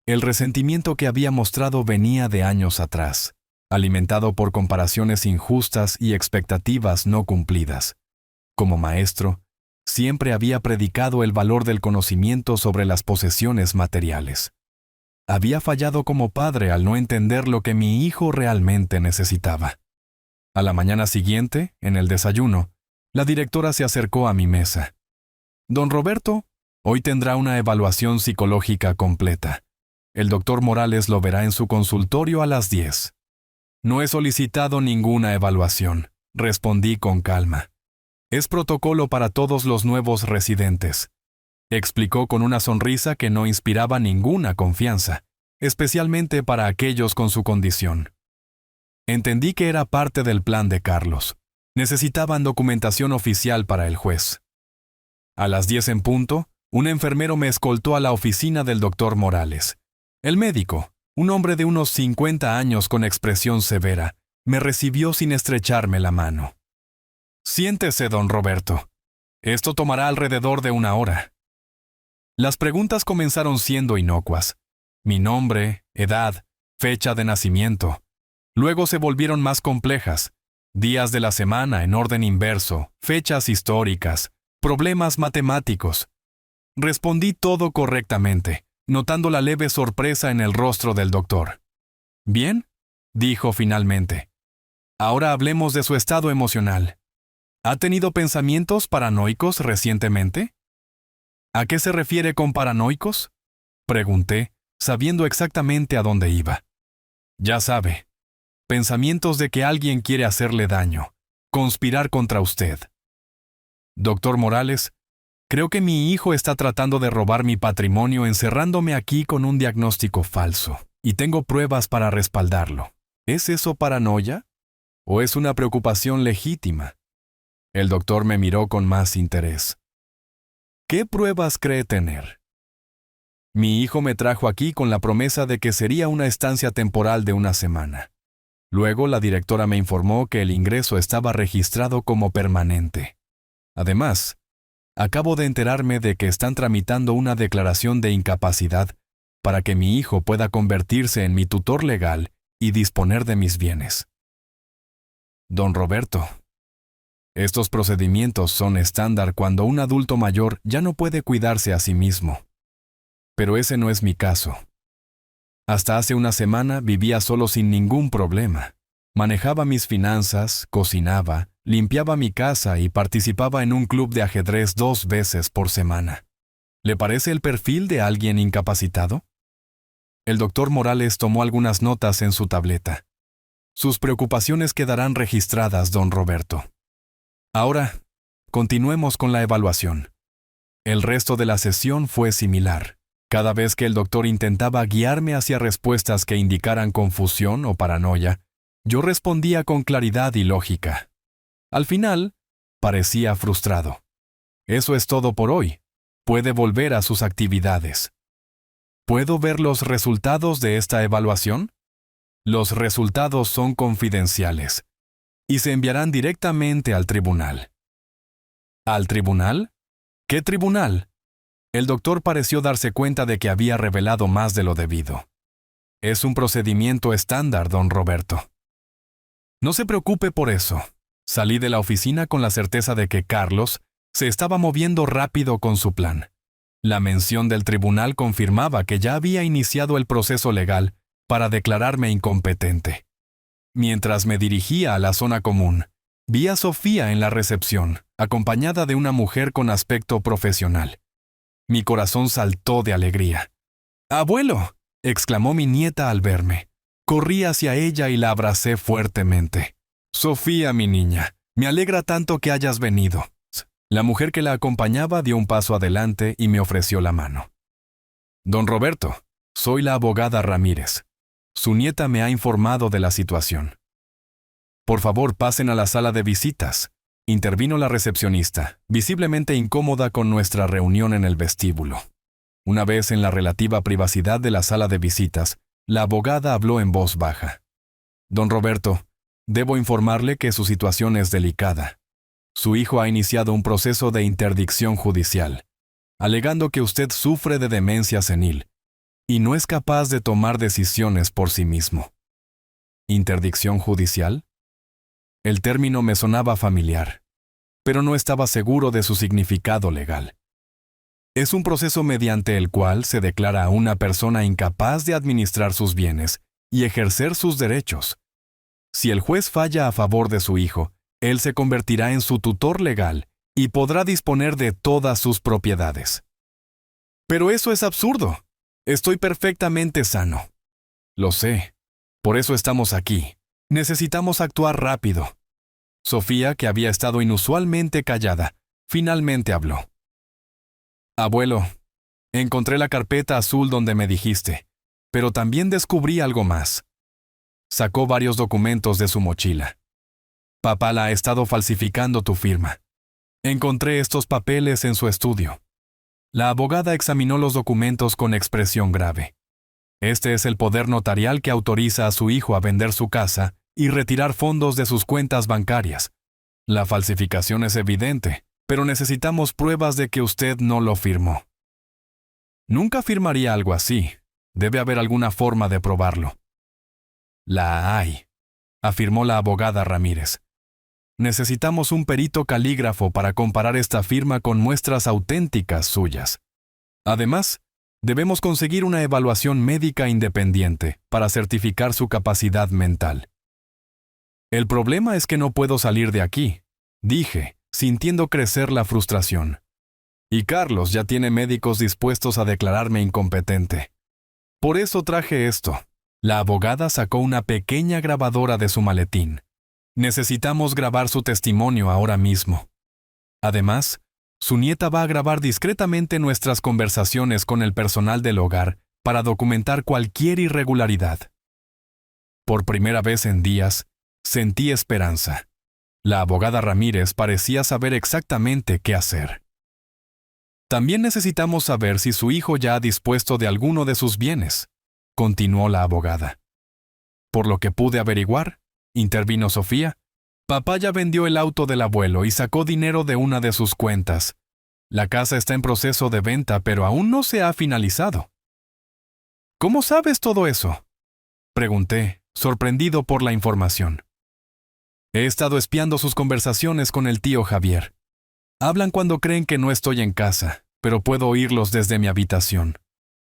El resentimiento que había mostrado venía de años atrás, alimentado por comparaciones injustas y expectativas no cumplidas. Como maestro, siempre había predicado el valor del conocimiento sobre las posesiones materiales. Había fallado como padre al no entender lo que mi hijo realmente necesitaba. A la mañana siguiente, en el desayuno, la directora se acercó a mi mesa. Don Roberto, hoy tendrá una evaluación psicológica completa. El doctor Morales lo verá en su consultorio a las 10. No he solicitado ninguna evaluación, respondí con calma. Es protocolo para todos los nuevos residentes, explicó con una sonrisa que no inspiraba ninguna confianza, especialmente para aquellos con su condición. Entendí que era parte del plan de Carlos. Necesitaban documentación oficial para el juez. A las 10 en punto, un enfermero me escoltó a la oficina del doctor Morales. El médico, un hombre de unos 50 años con expresión severa, me recibió sin estrecharme la mano. Siéntese, don Roberto. Esto tomará alrededor de 1 hora. Las preguntas comenzaron siendo inocuas. Mi nombre, edad, fecha de nacimiento. Luego se volvieron más complejas. Días de la semana en orden inverso, fechas históricas, problemas matemáticos. Respondí todo correctamente, notando la leve sorpresa en el rostro del doctor. «Bien», dijo finalmente. «Ahora hablemos de su estado emocional. ¿Ha tenido pensamientos paranoicos recientemente?» «¿A qué se refiere con paranoicos?», pregunté, sabiendo exactamente a dónde iba. «Ya sabe, pensamientos de que alguien quiere hacerle daño, conspirar contra usted». «Doctor Morales, creo que mi hijo está tratando de robar mi patrimonio encerrándome aquí con un diagnóstico falso, y tengo pruebas para respaldarlo. ¿Es eso paranoia? ¿O es una preocupación legítima?». El doctor me miró con más interés. «¿Qué pruebas cree tener?». «Mi hijo me trajo aquí con la promesa de que sería una estancia temporal de 1 semana. Luego la directora me informó que el ingreso estaba registrado como permanente. Además, acabo de enterarme de que están tramitando una declaración de incapacidad para que mi hijo pueda convertirse en mi tutor legal y disponer de mis bienes». «Don Roberto, estos procedimientos son estándar cuando un adulto mayor ya no puede cuidarse a sí mismo. Pero ese no es mi caso. Hasta hace 1 semana vivía solo sin ningún problema. Manejaba mis finanzas, cocinaba, limpiaba mi casa y participaba en un club de ajedrez 2 veces por semana. ¿Le parece el perfil de alguien incapacitado? El doctor Morales tomó algunas notas en su tableta. Sus preocupaciones quedarán registradas, don Roberto. Ahora, continuemos con la evaluación. El resto de la sesión fue similar. Cada vez que el doctor intentaba guiarme hacia respuestas que indicaran confusión o paranoia, yo respondía con claridad y lógica. Al final, parecía frustrado. Eso es todo por hoy. Puede volver a sus actividades. ¿Puedo ver los resultados de esta evaluación? Los resultados son confidenciales y se enviarán directamente al tribunal. ¿Al tribunal? ¿Qué tribunal? El doctor pareció darse cuenta de que había revelado más de lo debido. Es un procedimiento estándar, don Roberto. No se preocupe por eso. Salí de la oficina con la certeza de que Carlos se estaba moviendo rápido con su plan. La mención del tribunal confirmaba que ya había iniciado el proceso legal para declararme incompetente. Mientras me dirigía a la zona común, vi a Sofía en la recepción, acompañada de una mujer con aspecto profesional. Mi corazón saltó de alegría. ¡Abuelo!, exclamó mi nieta al verme. Corrí hacia ella y la abracé fuertemente. Sofía, mi niña, me alegra tanto que hayas venido. La mujer que la acompañaba dio un paso adelante y me ofreció la mano. Don Roberto, soy la abogada Ramírez. Su nieta me ha informado de la situación. Por favor, pasen a la sala de visitas. Intervino la recepcionista, visiblemente incómoda con nuestra reunión en el vestíbulo. Una vez en la relativa privacidad de la sala de visitas, la abogada habló en voz baja. Don Roberto, debo informarle que su situación es delicada. Su hijo ha iniciado un proceso de interdicción judicial, alegando que usted sufre de demencia senil y no es capaz de tomar decisiones por sí mismo. ¿Interdicción judicial? El término me sonaba familiar, pero no estaba seguro de su significado legal. Es un proceso mediante el cual se declara a una persona incapaz de administrar sus bienes y ejercer sus derechos. Si el juez falla a favor de su hijo, él se convertirá en su tutor legal y podrá disponer de todas sus propiedades. Pero eso es absurdo. Estoy perfectamente sano. Lo sé. Por eso estamos aquí. Necesitamos actuar rápido. Sofía, que había estado inusualmente callada, finalmente habló. Abuelo, encontré la carpeta azul donde me dijiste, pero también descubrí algo más. Sacó varios documentos de su mochila. Papá la ha estado falsificando tu firma. Encontré estos papeles en su estudio. La abogada examinó los documentos con expresión grave. Este es el poder notarial que autoriza a su hijo a vender su casa y retirar fondos de sus cuentas bancarias. La falsificación es evidente, pero necesitamos pruebas de que usted no lo firmó. Nunca firmaría algo así. Debe haber alguna forma de probarlo. La hay, afirmó la abogada Ramírez. Necesitamos un perito calígrafo para comparar esta firma con muestras auténticas suyas. Además, debemos conseguir una evaluación médica independiente para certificar su capacidad mental. El problema es que no puedo salir de aquí, dije, sintiendo crecer la frustración. Y Carlos ya tiene médicos dispuestos a declararme incompetente. Por eso traje esto. La abogada sacó una pequeña grabadora de su maletín. Necesitamos grabar su testimonio ahora mismo. Además, su nieta va a grabar discretamente nuestras conversaciones con el personal del hogar para documentar cualquier irregularidad. Por primera vez en días, sentí esperanza. La abogada Ramírez parecía saber exactamente qué hacer. También necesitamos saber si su hijo ya ha dispuesto de alguno de sus bienes, continuó la abogada. Por lo que pude averiguar, intervino Sofía, papá ya vendió el auto del abuelo y sacó dinero de una de sus cuentas. La casa está en proceso de venta, pero aún no se ha finalizado. ¿Cómo sabes todo eso?, pregunté, sorprendido por la información. He estado espiando sus conversaciones con el tío Javier. Hablan cuando creen que no estoy en casa, pero puedo oírlos desde mi habitación.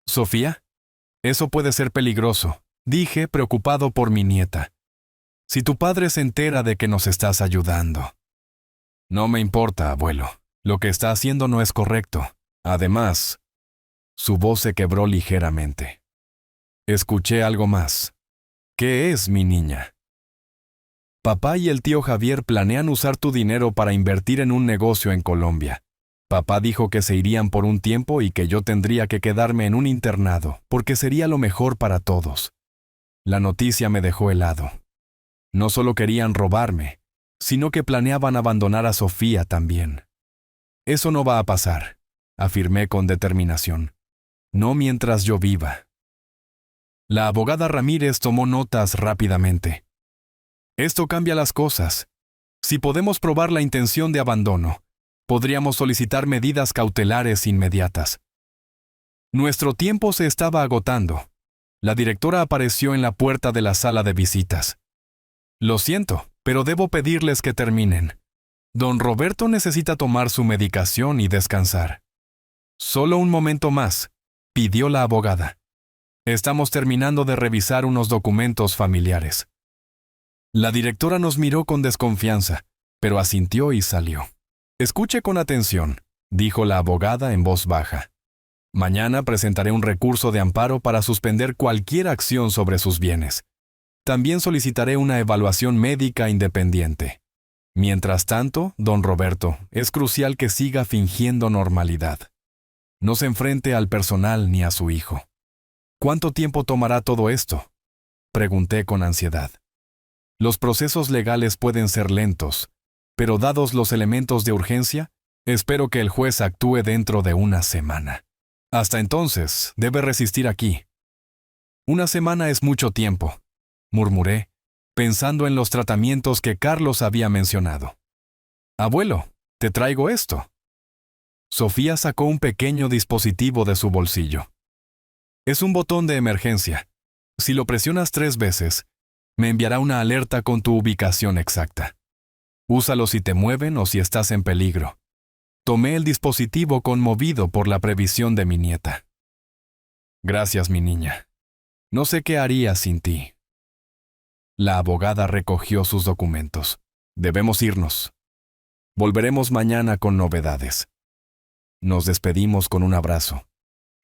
¿Sofía? Eso puede ser peligroso, dije, preocupado por mi nieta. Si tu padre se entera de que nos estás ayudando. No me importa, abuelo. Lo que está haciendo no es correcto. Además, su voz se quebró ligeramente. Escuché algo más. ¿Qué es, mi niña? Papá y el tío Javier planean usar tu dinero para invertir en un negocio en Colombia. Papá dijo que se irían por un tiempo y que yo tendría que quedarme en un internado, porque sería lo mejor para todos. La noticia me dejó helado. No solo querían robarme, sino que planeaban abandonar a Sofía también. Eso no va a pasar, afirmé con determinación. No mientras yo viva. La abogada Ramírez tomó notas rápidamente. Esto cambia las cosas. Si podemos probar la intención de abandono, podríamos solicitar medidas cautelares inmediatas. Nuestro tiempo se estaba agotando. La directora apareció en la puerta de la sala de visitas. Lo siento, pero debo pedirles que terminen. Don Roberto necesita tomar su medicación y descansar. Solo un momento más, pidió la abogada. Estamos terminando de revisar unos documentos familiares. La directora nos miró con desconfianza, pero asintió y salió. Escuche con atención, dijo la abogada en voz baja. Mañana presentaré un recurso de amparo para suspender cualquier acción sobre sus bienes. También solicitaré una evaluación médica independiente. Mientras tanto, don Roberto, es crucial que siga fingiendo normalidad. No se enfrente al personal ni a su hijo. ¿Cuánto tiempo tomará todo esto? Pregunté con ansiedad. Los procesos legales pueden ser lentos, pero dados los elementos de urgencia, espero que el juez actúe dentro de una semana. Hasta entonces, debe resistir aquí. Una semana es mucho tiempo, murmuré, pensando en los tratamientos que Carlos había mencionado. Abuelo, te traigo esto. Sofía sacó un pequeño dispositivo de su bolsillo. Es un botón de emergencia. Si lo presionas 3 veces, me enviará una alerta con tu ubicación exacta. Úsalo si te mueven o si estás en peligro. Tomé el dispositivo conmovido por la previsión de mi nieta. Gracias, mi niña. No sé qué haría sin ti. La abogada recogió sus documentos. Debemos irnos. Volveremos mañana con novedades. Nos despedimos con un abrazo.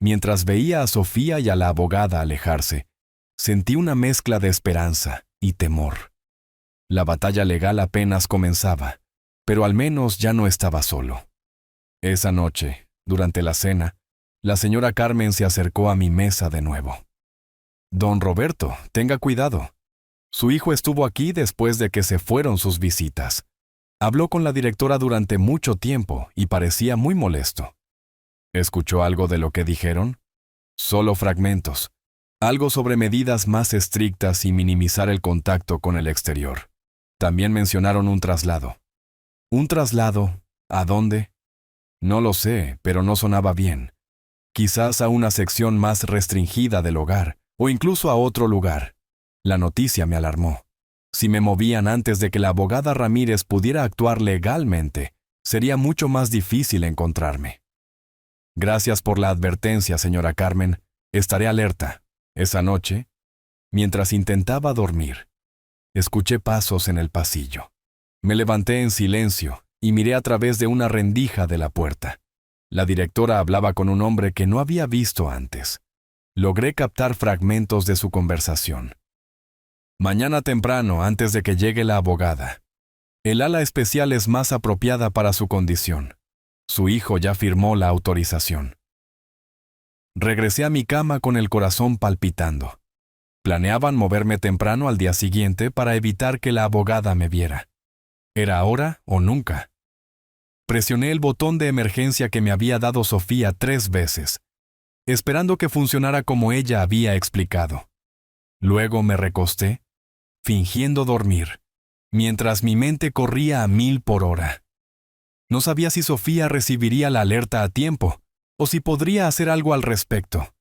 Mientras veía a Sofía y a la abogada alejarse, sentí una mezcla de esperanza y temor. La batalla legal apenas comenzaba, pero al menos ya no estaba solo. Esa noche, durante la cena, la señora Carmen se acercó a mi mesa de nuevo. Don Roberto, tenga cuidado. Su hijo estuvo aquí después de que se fueron sus visitas. Habló con la directora durante mucho tiempo y parecía muy molesto. ¿Escuchó algo de lo que dijeron? Solo fragmentos. Algo sobre medidas más estrictas y minimizar el contacto con el exterior. También mencionaron un traslado. ¿Un traslado? ¿A dónde? No lo sé, pero no sonaba bien. Quizás a una sección más restringida del hogar, o incluso a otro lugar. La noticia me alarmó. Si me movían antes de que la abogada Ramírez pudiera actuar legalmente, sería mucho más difícil encontrarme. Gracias por la advertencia, señora Carmen. Estaré alerta. Esa noche, mientras intentaba dormir, escuché pasos en el pasillo. Me levanté en silencio y miré a través de una rendija de la puerta. La directora hablaba con un hombre que no había visto antes. Logré captar fragmentos de su conversación. Mañana temprano, antes de que llegue la abogada. El ala especial es más apropiada para su condición. Su hijo ya firmó la autorización. Regresé a mi cama con el corazón palpitando. Planeaban moverme temprano al día siguiente para evitar que la abogada me viera. Era ahora o nunca. Presioné el botón de emergencia que me había dado Sofía 3 veces, esperando que funcionara como ella había explicado. Luego me recosté, fingiendo dormir, mientras mi mente corría a 1000 por hora. No sabía si Sofía recibiría la alerta a tiempo, o si podría hacer algo al respecto.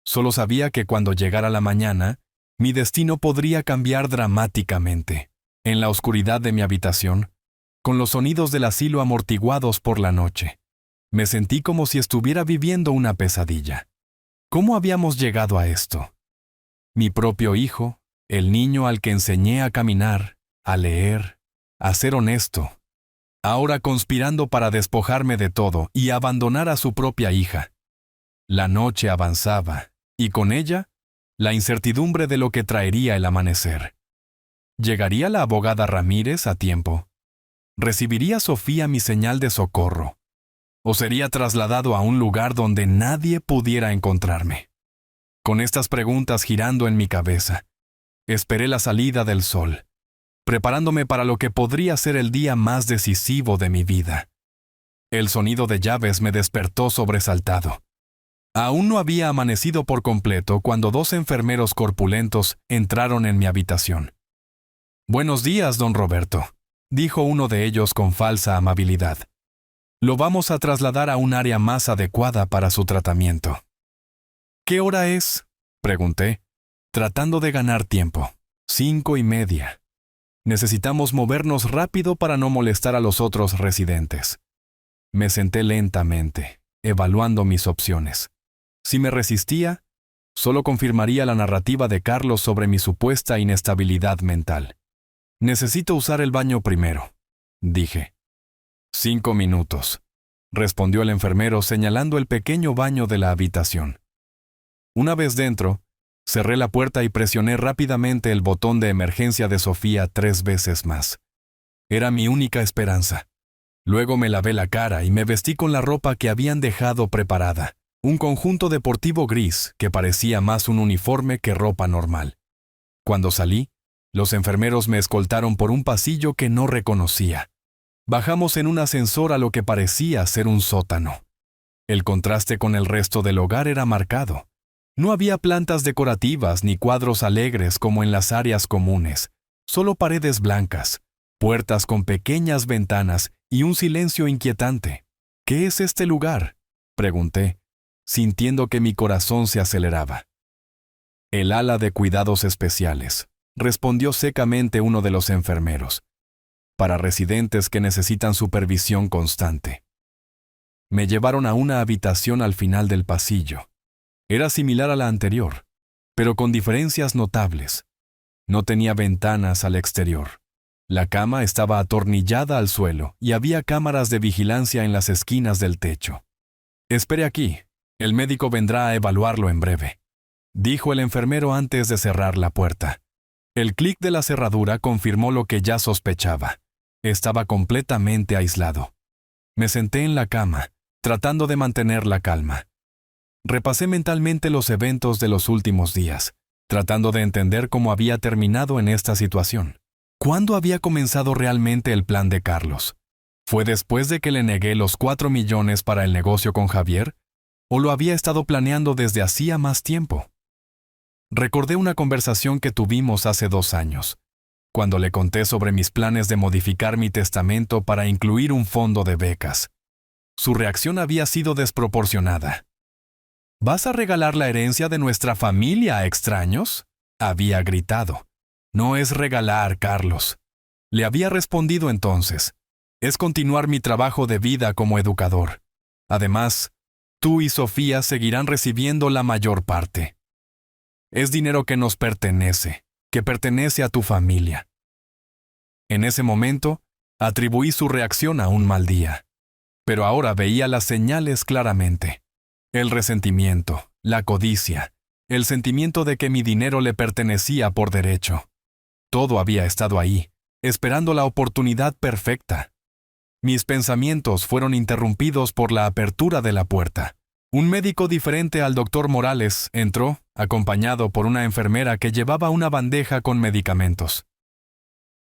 Solo sabía que cuando llegara la mañana, mi destino podría cambiar dramáticamente. En la oscuridad de mi habitación, con los sonidos del asilo amortiguados por la noche, me sentí como si estuviera viviendo una pesadilla. ¿Cómo habíamos llegado a esto? Mi propio hijo, el niño al que enseñé a caminar, a leer, a ser honesto, ahora conspirando para despojarme de todo y abandonar a su propia hija. La noche avanzaba, y con ella, la incertidumbre de lo que traería el amanecer. ¿Llegaría la abogada Ramírez a tiempo? ¿Recibiría Sofía mi señal de socorro? ¿O sería trasladado a un lugar donde nadie pudiera encontrarme? Con estas preguntas girando en mi cabeza, esperé la salida del sol, preparándome para lo que podría ser el día más decisivo de mi vida. El sonido de llaves me despertó sobresaltado. Aún no había amanecido por completo cuando 2 enfermeros corpulentos entraron en mi habitación. «Buenos días, don Roberto», dijo uno de ellos con falsa amabilidad. «Lo vamos a trasladar a un área más adecuada para su tratamiento». «¿Qué hora es?», pregunté, tratando de ganar tiempo. 5:30. Necesitamos movernos rápido para no molestar a los otros residentes. Me senté lentamente, evaluando mis opciones. Si me resistía, solo confirmaría la narrativa de Carlos sobre mi supuesta inestabilidad mental. «Necesito usar el baño primero», dije. 5 minutos, respondió el enfermero señalando el pequeño baño de la habitación. Una vez dentro, cerré la puerta y presioné rápidamente el botón de emergencia de Sofía 3 veces más. Era mi única esperanza. Luego me lavé la cara y me vestí con la ropa que habían dejado preparada, un conjunto deportivo gris que parecía más un uniforme que ropa normal. Cuando salí, los enfermeros me escoltaron por un pasillo que no reconocía. Bajamos en un ascensor a lo que parecía ser un sótano. El contraste con el resto del hogar era marcado. No había plantas decorativas ni cuadros alegres como en las áreas comunes, solo paredes blancas, puertas con pequeñas ventanas y un silencio inquietante. «¿Qué es este lugar?», pregunté, sintiendo que mi corazón se aceleraba. «El ala de cuidados especiales», respondió secamente uno de los enfermeros, «para residentes que necesitan supervisión constante». Me llevaron a una habitación al final del pasillo. Era similar a la anterior, pero con diferencias notables. No tenía ventanas al exterior. La cama estaba atornillada al suelo y había cámaras de vigilancia en las esquinas del techo. «Espere aquí, el médico vendrá a evaluarlo en breve», dijo el enfermero antes de cerrar la puerta. El clic de la cerradura confirmó lo que ya sospechaba. Estaba completamente aislado. Me senté en la cama, tratando de mantener la calma. Repasé mentalmente los eventos de los últimos días, tratando de entender cómo había terminado en esta situación. ¿Cuándo había comenzado realmente el plan de Carlos? ¿Fue después de que le negué los 4 millones para el negocio con Javier? ¿O lo había estado planeando desde hacía más tiempo? Recordé una conversación que tuvimos hace 2 años, cuando le conté sobre mis planes de modificar mi testamento para incluir un fondo de becas. Su reacción había sido desproporcionada. «¿Vas a regalar la herencia de nuestra familia a extraños?», había gritado. «No es regalar, Carlos», le había respondido entonces. «Es continuar mi trabajo de vida como educador. Además, tú y Sofía seguirán recibiendo la mayor parte. Es dinero que nos pertenece, que pertenece a tu familia». En ese momento, atribuí su reacción a un mal día. Pero ahora veía las señales claramente. El resentimiento, la codicia, el sentimiento de que mi dinero le pertenecía por derecho. Todo había estado ahí, esperando la oportunidad perfecta. Mis pensamientos fueron interrumpidos por la apertura de la puerta. Un médico diferente al doctor Morales entró, acompañado por una enfermera que llevaba una bandeja con medicamentos.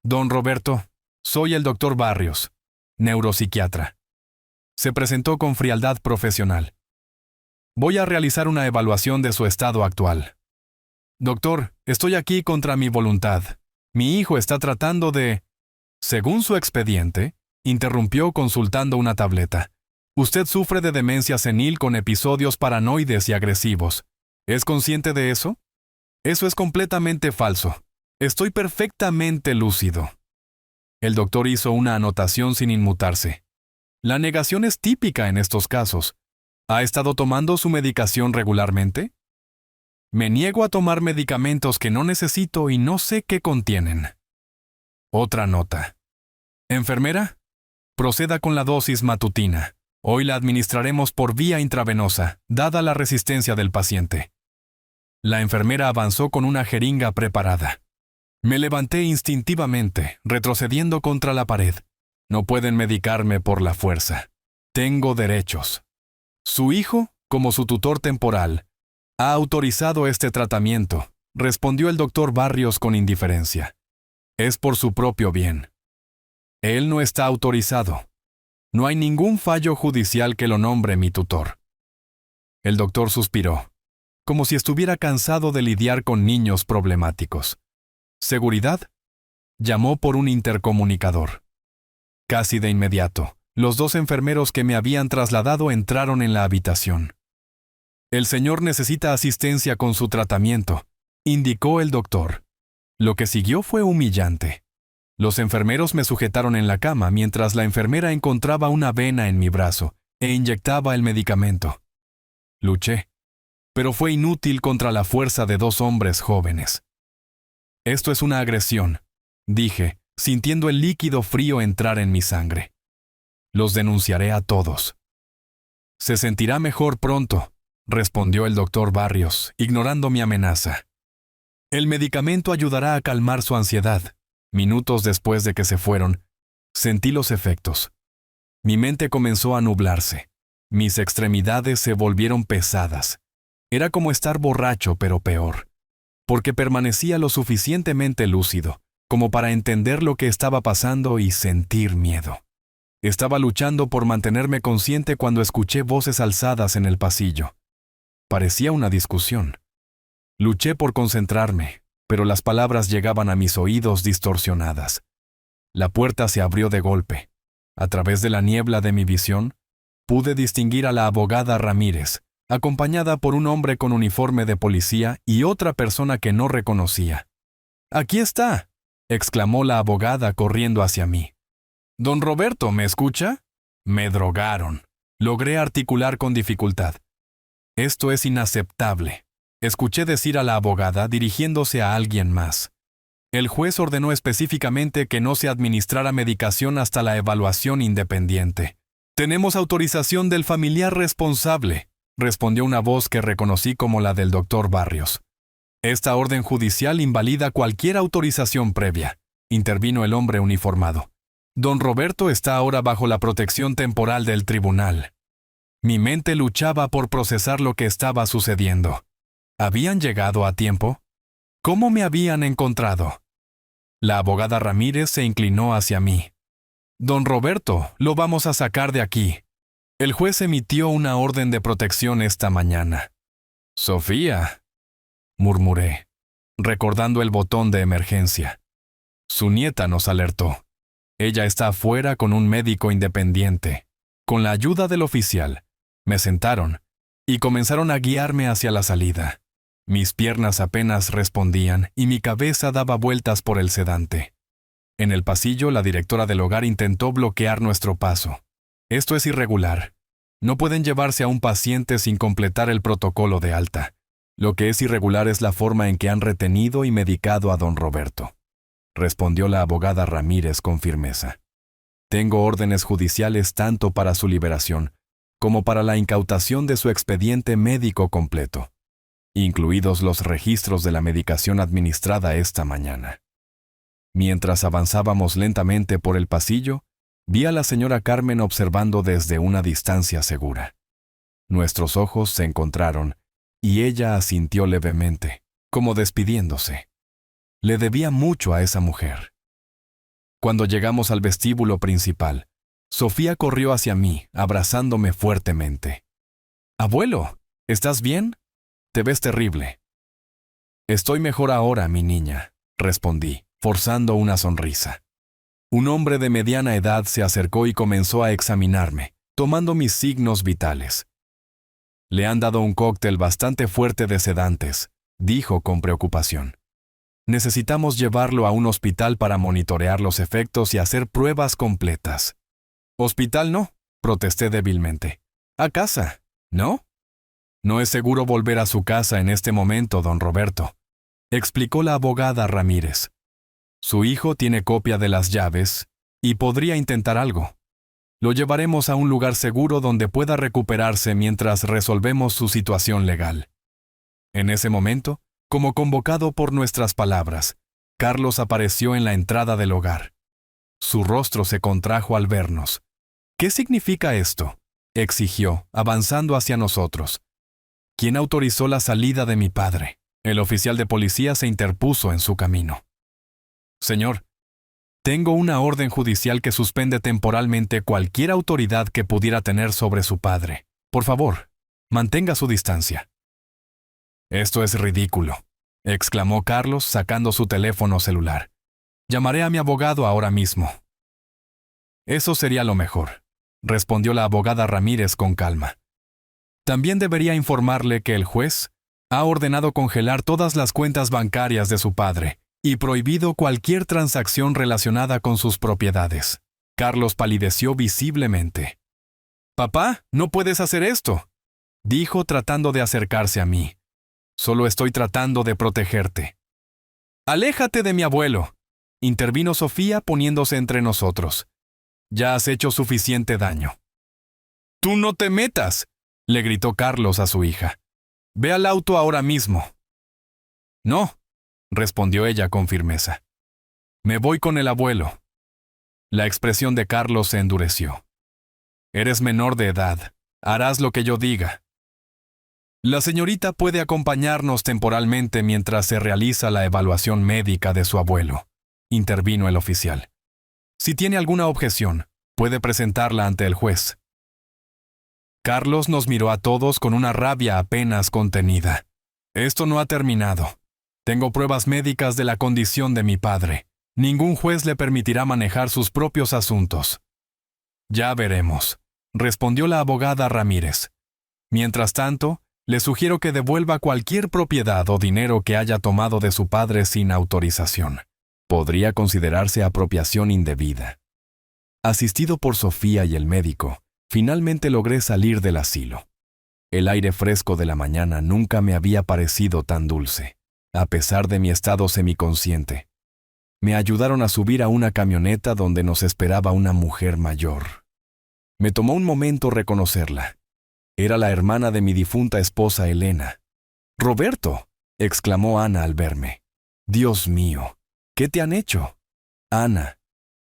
«Don Roberto, soy el doctor Barrios, neuropsiquiatra», se presentó con frialdad profesional. «Voy a realizar una evaluación de su estado actual». «Doctor, estoy aquí contra mi voluntad. Mi hijo está tratando de...». Según su expediente, interrumpió consultando una tableta. «Usted sufre de demencia senil con episodios paranoides y agresivos. ¿Es consciente de eso?». «Eso es completamente falso. Estoy perfectamente lúcido». El doctor hizo una anotación sin inmutarse. «La negación es típica en estos casos. ¿Ha estado tomando su medicación regularmente?». «Me niego a tomar medicamentos que no necesito y no sé qué contienen». Otra nota. «Enfermera, Proceda con la dosis matutina. Hoy la administraremos por vía intravenosa, dada la resistencia del paciente. La enfermera avanzó con una jeringa preparada. Me levanté instintivamente, retrocediendo contra la pared. No pueden medicarme por la fuerza. Tengo derechos. Su hijo, como su tutor temporal, ha autorizado este tratamiento, respondió el doctor Barrios con indiferencia. Es por su propio bien. Él no está autorizado. No hay ningún fallo judicial que lo nombre mi tutor. El doctor suspiró, como si estuviera cansado de lidiar con niños problemáticos. ¿Seguridad? Llamó por un intercomunicador. Casi de inmediato, los dos enfermeros que me habían trasladado entraron en la habitación. El señor necesita asistencia con su tratamiento, indicó el doctor. Lo que siguió fue humillante. Los enfermeros me sujetaron en la cama mientras la enfermera encontraba una vena en mi brazo e inyectaba el medicamento. Luché, pero fue inútil contra la fuerza de dos hombres jóvenes. Esto es una agresión, dije, sintiendo el líquido frío entrar en mi sangre. Los denunciaré a todos. Se sentirá mejor pronto, respondió el doctor Barrios, ignorando mi amenaza. El medicamento ayudará a calmar su ansiedad. Minutos después de que se fueron, sentí los efectos. Mi mente comenzó a nublarse. Mis extremidades se volvieron pesadas. Era como estar borracho, pero peor, porque permanecía lo suficientemente lúcido como para entender lo que estaba pasando y sentir miedo. Estaba luchando por mantenerme consciente cuando escuché voces alzadas en el pasillo. Parecía una discusión. Luché por concentrarme, pero las palabras llegaban a mis oídos distorsionadas. La puerta se abrió de golpe. A través de la niebla de mi visión, pude distinguir a la abogada Ramírez, acompañada por un hombre con uniforme de policía y otra persona que no reconocía. «¡Aquí está!», exclamó la abogada corriendo hacia mí. «Don Roberto, ¿me escucha?». Me drogaron. Logré articular con dificultad. «Esto es inaceptable», escuché decir a la abogada dirigiéndose a alguien más. El juez ordenó específicamente que no se administrara medicación hasta la evaluación independiente. «Tenemos autorización del familiar responsable», respondió una voz que reconocí como la del doctor Barrios. «Esta orden judicial invalida cualquier autorización previa», intervino el hombre uniformado. «Don Roberto está ahora bajo la protección temporal del tribunal». Mi mente luchaba por procesar lo que estaba sucediendo. ¿Habían llegado a tiempo? ¿Cómo me habían encontrado? La abogada Ramírez se inclinó hacia mí. «Don Roberto, lo vamos a sacar de aquí». El juez emitió una orden de protección esta mañana. «Sofía», murmuré, recordando el botón de emergencia. Su nieta nos alertó. Ella está afuera con un médico independiente. Con la ayuda del oficial, me sentaron y comenzaron a guiarme hacia la salida. Mis piernas apenas respondían y mi cabeza daba vueltas por el sedante. En el pasillo, la directora del hogar intentó bloquear nuestro paso. «Esto es irregular. No pueden llevarse a un paciente sin completar el protocolo de alta. Lo que es irregular es la forma en que han retenido y medicado a don Roberto», respondió la abogada Ramírez con firmeza. «Tengo órdenes judiciales tanto para su liberación como para la incautación de su expediente médico completo, incluidos los registros de la medicación administrada esta mañana». Mientras avanzábamos lentamente por el pasillo, vi a la señora Carmen observando desde una distancia segura. Nuestros ojos se encontraron y ella asintió levemente, como despidiéndose. Le debía mucho a esa mujer. Cuando llegamos al vestíbulo principal, Sofía corrió hacia mí, abrazándome fuertemente. «Abuelo, ¿estás bien? Te ves terrible». «Estoy mejor ahora, mi niña», respondí, forzando una sonrisa. Un hombre de mediana edad se acercó y comenzó a examinarme, tomando mis signos vitales. «Le han dado un cóctel bastante fuerte de sedantes», dijo con preocupación. «Necesitamos llevarlo a un hospital para monitorear los efectos y hacer pruebas completas». «Hospital no», protesté débilmente. «A casa, ¿no?». «No es seguro volver a su casa en este momento, don Roberto», explicó la abogada Ramírez. «Su hijo tiene copia de las llaves y podría intentar algo. Lo llevaremos a un lugar seguro donde pueda recuperarse mientras resolvemos su situación legal. En ese momento, como convocado por nuestras palabras, Carlos apareció en la entrada del hogar. Su rostro se contrajo al vernos. ¿Qué significa esto?, exigió, avanzando hacia nosotros. ¿Quién autorizó la salida de mi padre? El oficial de policía se interpuso en su camino. Señor, tengo una orden judicial que suspende temporalmente cualquier autoridad que pudiera tener sobre su padre. Por favor, mantenga su distancia. Esto es ridículo, exclamó Carlos sacando su teléfono celular. Llamaré a mi abogado ahora mismo. Eso sería lo mejor, respondió la abogada Ramírez con calma. También debería informarle que el juez ha ordenado congelar todas las cuentas bancarias de su padre y prohibido cualquier transacción relacionada con sus propiedades. Carlos palideció visiblemente. «Papá, no puedes hacer esto», dijo tratando de acercarse a mí. «Solo estoy tratando de protegerte». «Aléjate de mi abuelo», intervino Sofía poniéndose entre nosotros. «Ya has hecho suficiente daño». «¡Tú no te metas!», le gritó Carlos a su hija. «Ve al auto ahora mismo». «No», respondió ella con firmeza. «Me voy con el abuelo». La expresión de Carlos se endureció. «Eres menor de edad. Harás lo que yo diga». «La señorita puede acompañarnos temporalmente mientras se realiza la evaluación médica de su abuelo», intervino el oficial. «Si tiene alguna objeción, puede presentarla ante el juez». Carlos nos miró a todos con una rabia apenas contenida. «Esto no ha terminado. Tengo pruebas médicas de la condición de mi padre. Ningún juez le permitirá manejar sus propios asuntos». «Ya veremos», respondió la abogada Ramírez. «Mientras tanto, le sugiero que devuelva cualquier propiedad o dinero que haya tomado de su padre sin autorización. Podría considerarse apropiación indebida». Asistido por Sofía y el médico, finalmente logré salir del asilo. El aire fresco de la mañana nunca me había parecido tan dulce, a pesar de mi estado semiconsciente. Me ayudaron a subir a una camioneta donde nos esperaba una mujer mayor. Me tomó un momento reconocerla. Era la hermana de mi difunta esposa Elena. «¡Roberto!», exclamó Ana al verme. «Dios mío, ¿qué te han hecho?». «Ana»,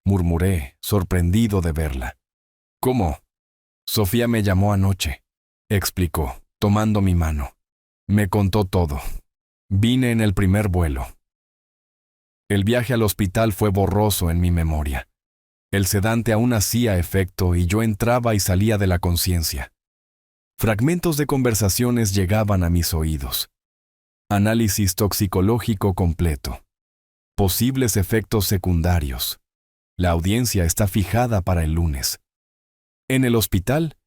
murmuré, sorprendido de verla. «¿Cómo?». «Sofía me llamó anoche», explicó, tomando mi mano. Me contó todo. Vine en el primer vuelo. El viaje al hospital fue borroso en mi memoria. El sedante aún hacía efecto y yo entraba y salía de la conciencia. Fragmentos de conversaciones llegaban a mis oídos. Análisis toxicológico completo. Posibles efectos secundarios. La audiencia está fijada para el lunes. En el hospital,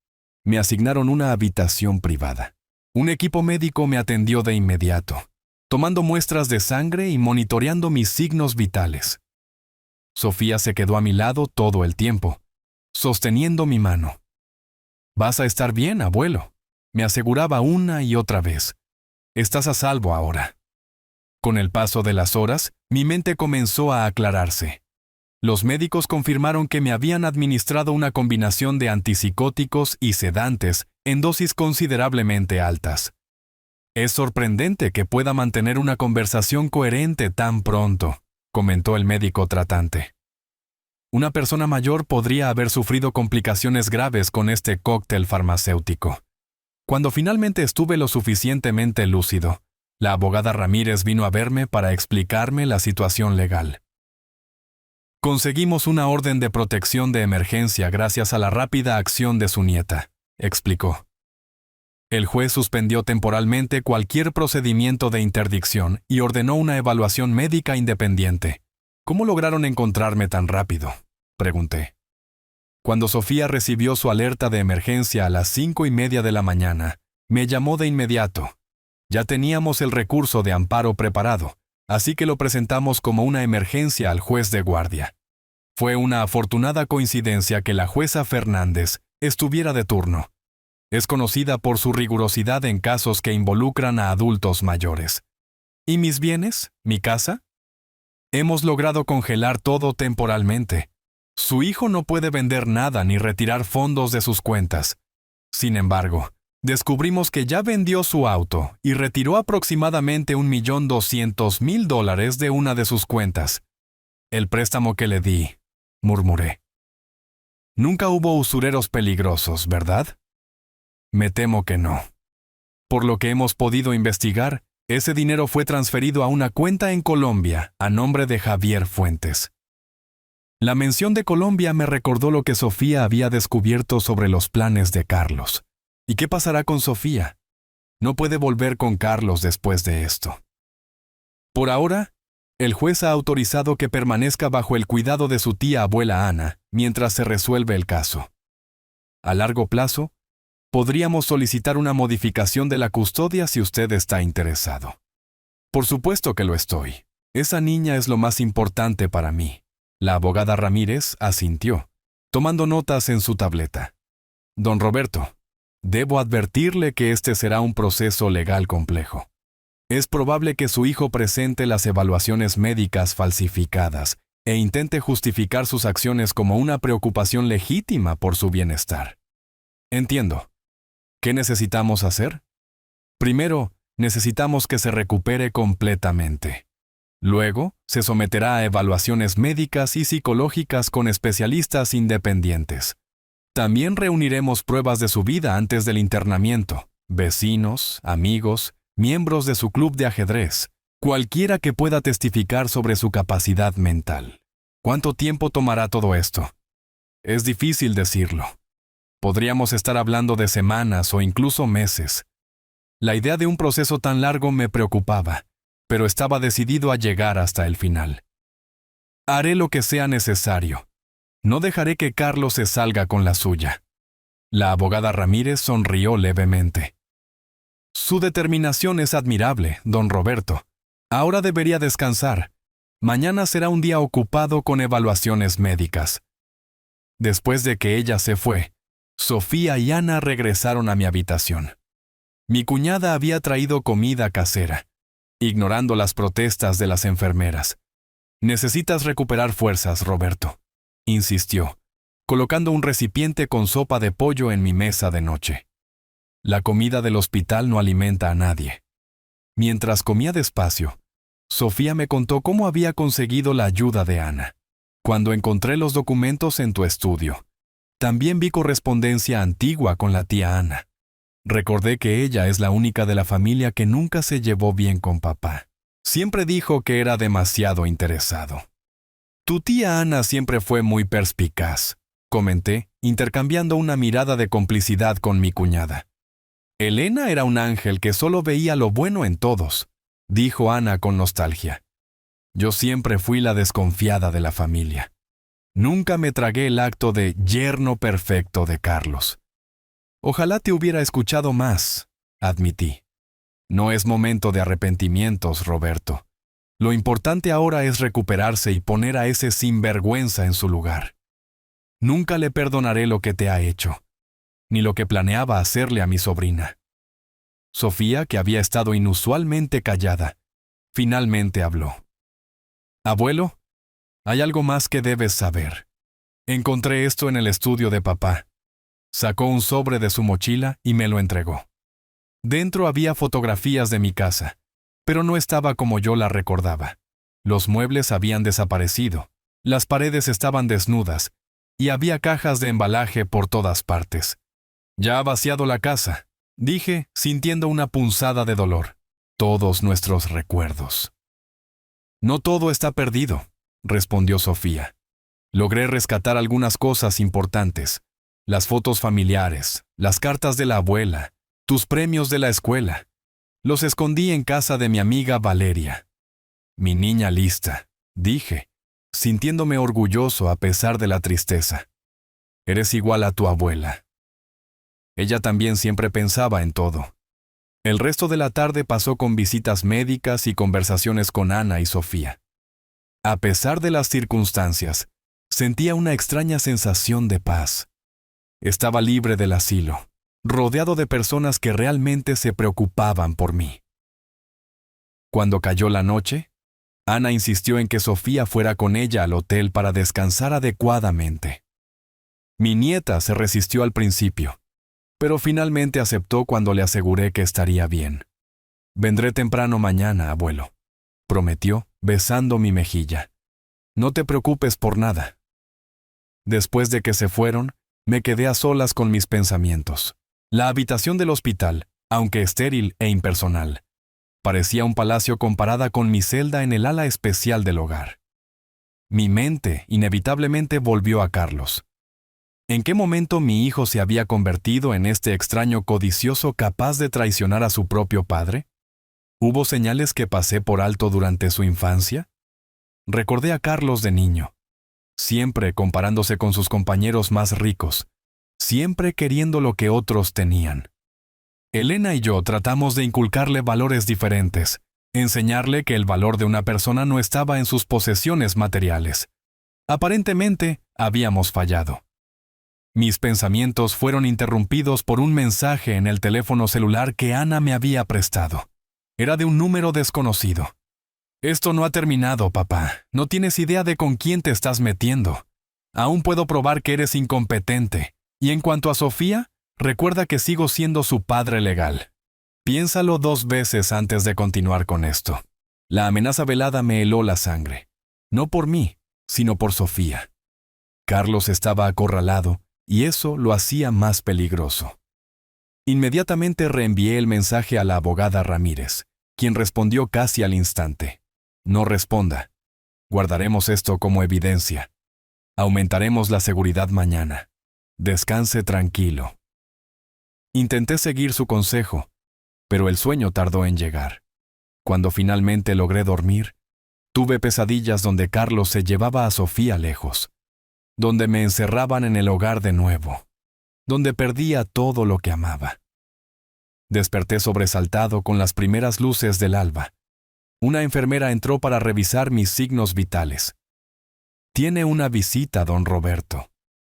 me asignaron una habitación privada. Un equipo médico me atendió de inmediato, tomando muestras de sangre y monitoreando mis signos vitales. Sofía se quedó a mi lado todo el tiempo, sosteniendo mi mano. «Vas a estar bien, abuelo», me aseguraba una y otra vez. «Estás a salvo ahora». Con el paso de las horas, mi mente comenzó a aclararse. Los médicos confirmaron que me habían administrado una combinación de antipsicóticos y sedantes en dosis considerablemente altas. «Es sorprendente que pueda mantener una conversación coherente tan pronto», comentó el médico tratante. «Una persona mayor podría haber sufrido complicaciones graves con este cóctel farmacéutico». Cuando finalmente estuve lo suficientemente lúcido, la abogada Ramírez vino a verme para explicarme la situación legal. «Conseguimos una orden de protección de emergencia gracias a la rápida acción de su nieta», explicó. El juez suspendió temporalmente cualquier procedimiento de interdicción y ordenó una evaluación médica independiente. «¿Cómo lograron encontrarme tan rápido?», pregunté. Cuando Sofía recibió su alerta de emergencia a las 5:30 de la mañana, me llamó de inmediato. Ya teníamos el recurso de amparo preparado, así que lo presentamos como una emergencia al juez de guardia. Fue una afortunada coincidencia que la jueza Fernández estuviera de turno. Es conocida por su rigurosidad en casos que involucran a adultos mayores. ¿Y mis bienes? ¿Mi casa? Hemos logrado congelar todo temporalmente. Su hijo no puede vender nada ni retirar fondos de sus cuentas. Sin embargo, descubrimos que ya vendió su auto y retiró aproximadamente $1.200.000 de una de sus cuentas. El préstamo que le di, murmuré. Nunca hubo usureros peligrosos, ¿verdad? Me temo que no. Por lo que hemos podido investigar, ese dinero fue transferido a una cuenta en Colombia a nombre de Javier Fuentes. La mención de Colombia me recordó lo que Sofía había descubierto sobre los planes de Carlos. ¿Y qué pasará con Sofía? No puede volver con Carlos después de esto. Por ahora, el juez ha autorizado que permanezca bajo el cuidado de su tía abuela Ana mientras se resuelve el caso. A largo plazo, podríamos solicitar una modificación de la custodia si usted está interesado. Por supuesto que lo estoy. Esa niña es lo más importante para mí. La abogada Ramírez asintió, tomando notas en su tableta. Don Roberto, debo advertirle que este será un proceso legal complejo. Es probable que su hijo presente las evaluaciones médicas falsificadas e intente justificar sus acciones como una preocupación legítima por su bienestar. Entiendo. ¿Qué necesitamos hacer? Primero, necesitamos que se recupere completamente. Luego, se someterá a evaluaciones médicas y psicológicas con especialistas independientes. También reuniremos pruebas de su vida antes del internamiento, vecinos, amigos, miembros de su club de ajedrez, cualquiera que pueda testificar sobre su capacidad mental. ¿Cuánto tiempo tomará todo esto? Es difícil decirlo. Podríamos estar hablando de semanas o incluso meses. La idea de un proceso tan largo me preocupaba, pero estaba decidido a llegar hasta el final. Haré lo que sea necesario. No dejaré que Carlos se salga con la suya. La abogada Ramírez sonrió levemente. Su determinación es admirable, don Roberto. Ahora debería descansar. Mañana será un día ocupado con evaluaciones médicas. Después de que ella se fue, Sofía y Ana regresaron a mi habitación. Mi cuñada había traído comida casera, ignorando las protestas de las enfermeras. Necesitas recuperar fuerzas, Roberto, insistió, colocando un recipiente con sopa de pollo en mi mesa de noche. La comida del hospital no alimenta a nadie. Mientras comía despacio, Sofía me contó cómo había conseguido la ayuda de Ana. Cuando encontré los documentos en tu estudio, también vi correspondencia antigua con la tía Ana. Recordé que ella es la única de la familia que nunca se llevó bien con papá. Siempre dijo que era demasiado interesado. Tu tía Ana siempre fue muy perspicaz, comenté, intercambiando una mirada de complicidad con mi cuñada. Elena era un ángel que solo veía lo bueno en todos, dijo Ana con nostalgia. Yo siempre fui la desconfiada de la familia. Nunca me tragué el acto de yerno perfecto de Carlos. Ojalá te hubiera escuchado más, admití. No es momento de arrepentimientos, Roberto. Lo importante ahora es recuperarse y poner a ese sinvergüenza en su lugar. Nunca le perdonaré lo que te ha hecho, ni lo que planeaba hacerle a mi sobrina. Sofía, que había estado inusualmente callada, finalmente habló. Abuelo, hay algo más que debes saber. Encontré esto en el estudio de papá. Sacó un sobre de su mochila y me lo entregó. Dentro había fotografías de mi casa, pero no estaba como yo la recordaba. Los muebles habían desaparecido, las paredes estaban desnudas y había cajas de embalaje por todas partes. Ya ha vaciado la casa, dije, sintiendo una punzada de dolor. Todos nuestros recuerdos. No todo está perdido, respondió Sofía. Logré rescatar algunas cosas importantes. Las fotos familiares, las cartas de la abuela, tus premios de la escuela. Los escondí en casa de mi amiga Valeria. Mi niña lista, dije, sintiéndome orgulloso a pesar de la tristeza. Eres igual a tu abuela. Ella también siempre pensaba en todo. El resto de la tarde pasó con visitas médicas y conversaciones con Ana y Sofía. A pesar de las circunstancias, sentía una extraña sensación de paz. Estaba libre del asilo, rodeado de personas que realmente se preocupaban por mí. Cuando cayó la noche, Ana insistió en que Sofía fuera con ella al hotel para descansar adecuadamente. Mi nieta se resistió al principio, pero finalmente aceptó cuando le aseguré que estaría bien. «Vendré temprano mañana, abuelo», prometió, besando mi mejilla. «No te preocupes por nada». Después de que se fueron, me quedé a solas con mis pensamientos. La habitación del hospital, aunque estéril e impersonal, parecía un palacio comparada con mi celda en el ala especial del hogar. Mi mente inevitablemente volvió a Carlos. ¿En qué momento mi hijo se había convertido en este extraño codicioso capaz de traicionar a su propio padre? ¿Hubo señales que pasé por alto durante su infancia? Recordé a Carlos de niño, siempre comparándose con sus compañeros más ricos, siempre queriendo lo que otros tenían. Elena y yo tratamos de inculcarle valores diferentes, enseñarle que el valor de una persona no estaba en sus posesiones materiales. Aparentemente, habíamos fallado. Mis pensamientos fueron interrumpidos por un mensaje en el teléfono celular que Ana me había prestado. Era de un número desconocido. «Esto no ha terminado, papá. No tienes idea de con quién te estás metiendo. Aún puedo probar que eres incompetente. Y en cuanto a Sofía, recuerda que sigo siendo su padre legal. Piénsalo 2 veces antes de continuar con esto». La amenaza velada me heló la sangre. No por mí, sino por Sofía. Carlos estaba acorralado, y eso lo hacía más peligroso. Inmediatamente reenvié el mensaje a la abogada Ramírez, quien respondió casi al instante. «No responda. Guardaremos esto como evidencia. Aumentaremos la seguridad mañana. Descanse tranquilo». Intenté seguir su consejo, pero el sueño tardó en llegar. Cuando finalmente logré dormir, tuve pesadillas donde Carlos se llevaba a Sofía lejos, donde me encerraban en el hogar de nuevo, donde perdía todo lo que amaba. Desperté sobresaltado con las primeras luces del alba. Una enfermera entró para revisar mis signos vitales. «Tiene una visita, don Roberto»,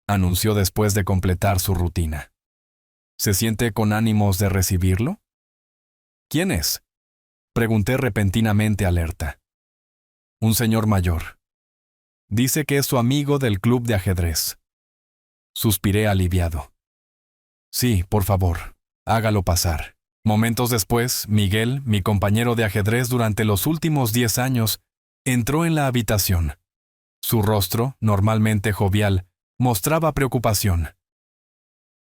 anunció después de completar su rutina. «¿Se siente con ánimos de recibirlo?» «¿Quién es?», pregunté repentinamente alerta. «Un señor mayor. Dice que es su amigo del club de ajedrez». Suspiré aliviado. «Sí, por favor, hágalo pasar». Momentos después, Miguel, mi compañero de ajedrez durante los últimos 10 años, entró en la habitación. Su rostro, normalmente jovial, mostraba preocupación.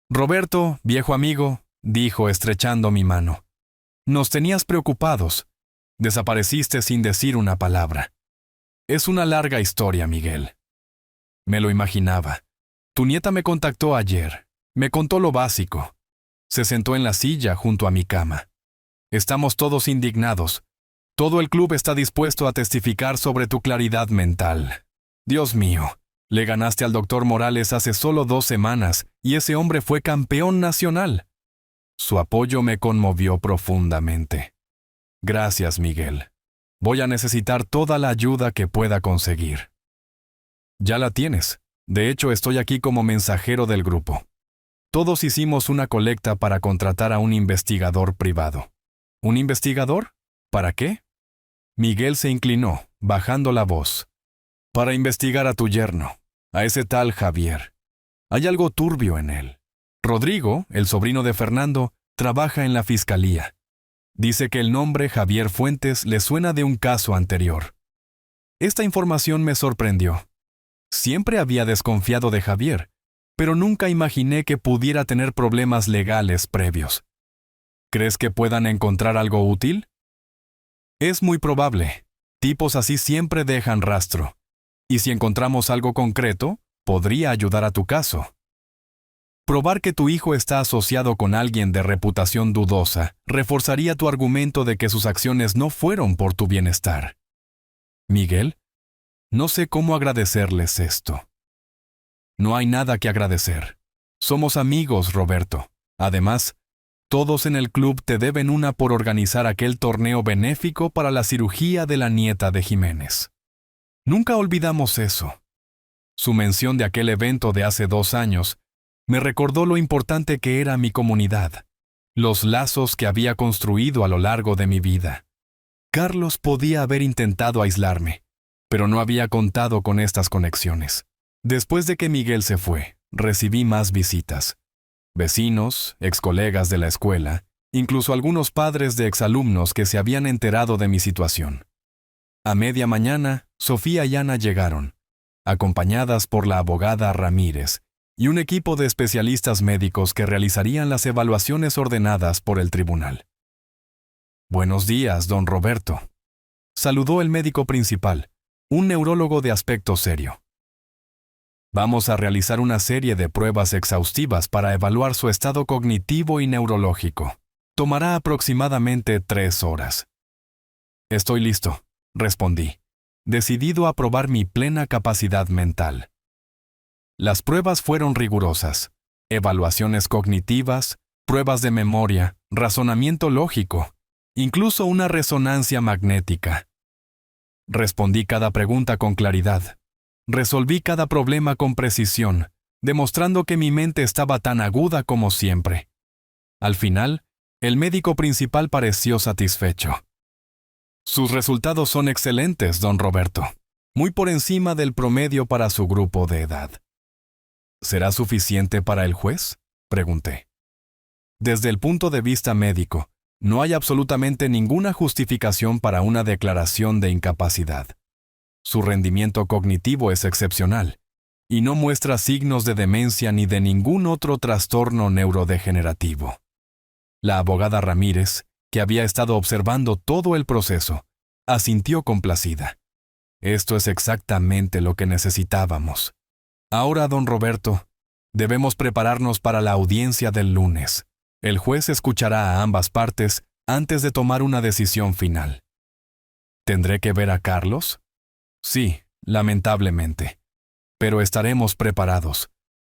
«Roberto, viejo amigo», dijo estrechando mi mano. «Nos tenías preocupados. Desapareciste sin decir una palabra. Es una larga historia, Miguel». Me lo imaginaba. «Tu nieta me contactó ayer. Me contó lo básico. Se sentó en la silla junto a mi cama. Estamos todos indignados. Todo el club está dispuesto a testificar sobre tu claridad mental. Dios mío, le ganaste al doctor Morales hace solo 2 semanas y ese hombre fue campeón nacional». Su apoyo me conmovió profundamente. «Gracias, Miguel. Voy a necesitar toda la ayuda que pueda conseguir». «Ya la tienes. De hecho, estoy aquí como mensajero del grupo. Todos hicimos una colecta para contratar a un investigador privado». «¿Un investigador? ¿Para qué?». Miguel se inclinó, bajando la voz. «Para investigar a tu yerno, a ese tal Javier. Hay algo turbio en él. Rodrigo, el sobrino de Fernando, trabaja en la fiscalía. Dice que el nombre Javier Fuentes le suena de un caso anterior». Esta información me sorprendió. Siempre había desconfiado de Javier, pero nunca imaginé que pudiera tener problemas legales previos. «¿Crees que puedan encontrar algo útil?». «Es muy probable. Tipos así siempre dejan rastro. Y si encontramos algo concreto, podría ayudar a tu caso. Probar que tu hijo está asociado con alguien de reputación dudosa reforzaría tu argumento de que sus acciones no fueron por tu bienestar». «Miguel, no sé cómo agradecerles esto». «No hay nada que agradecer. Somos amigos, Roberto. Además, todos en el club te deben una por organizar aquel torneo benéfico para la cirugía de la nieta de Jiménez. Nunca olvidamos eso». Su mención de aquel evento de hace 2 años me recordó lo importante que era mi comunidad, los lazos que había construido a lo largo de mi vida. Carlos podía haber intentado aislarme, pero no había contado con estas conexiones. Después de que Miguel se fue, recibí más visitas. Vecinos, excolegas de la escuela, incluso algunos padres de exalumnos que se habían enterado de mi situación. A media mañana, Sofía y Ana llegaron, acompañadas por la abogada Ramírez y un equipo de especialistas médicos que realizarían las evaluaciones ordenadas por el tribunal. «Buenos días, don Roberto», saludó el médico principal, un neurólogo de aspecto serio. «Vamos a realizar una serie de pruebas exhaustivas para evaluar su estado cognitivo y neurológico. Tomará aproximadamente 3 horas». «Estoy listo», respondí, decidido a probar mi plena capacidad mental. Las pruebas fueron rigurosas: evaluaciones cognitivas, pruebas de memoria, razonamiento lógico, incluso una resonancia magnética. Respondí cada pregunta con claridad. Resolví cada problema con precisión, demostrando que mi mente estaba tan aguda como siempre. Al final, el médico principal pareció satisfecho. «Sus resultados son excelentes, don Roberto, muy por encima del promedio para su grupo de edad». «¿Será suficiente para el juez?», pregunté. «Desde el punto de vista médico, no hay absolutamente ninguna justificación para una declaración de incapacidad. Su rendimiento cognitivo es excepcional y no muestra signos de demencia ni de ningún otro trastorno neurodegenerativo». La abogada Ramírez, que había estado observando todo el proceso, asintió complacida. «Esto es exactamente lo que necesitábamos. Ahora, don Roberto, debemos prepararnos para la audiencia del lunes. El juez escuchará a ambas partes antes de tomar una decisión final». «¿Tendré que ver a Carlos?». «Sí, lamentablemente. Pero estaremos preparados.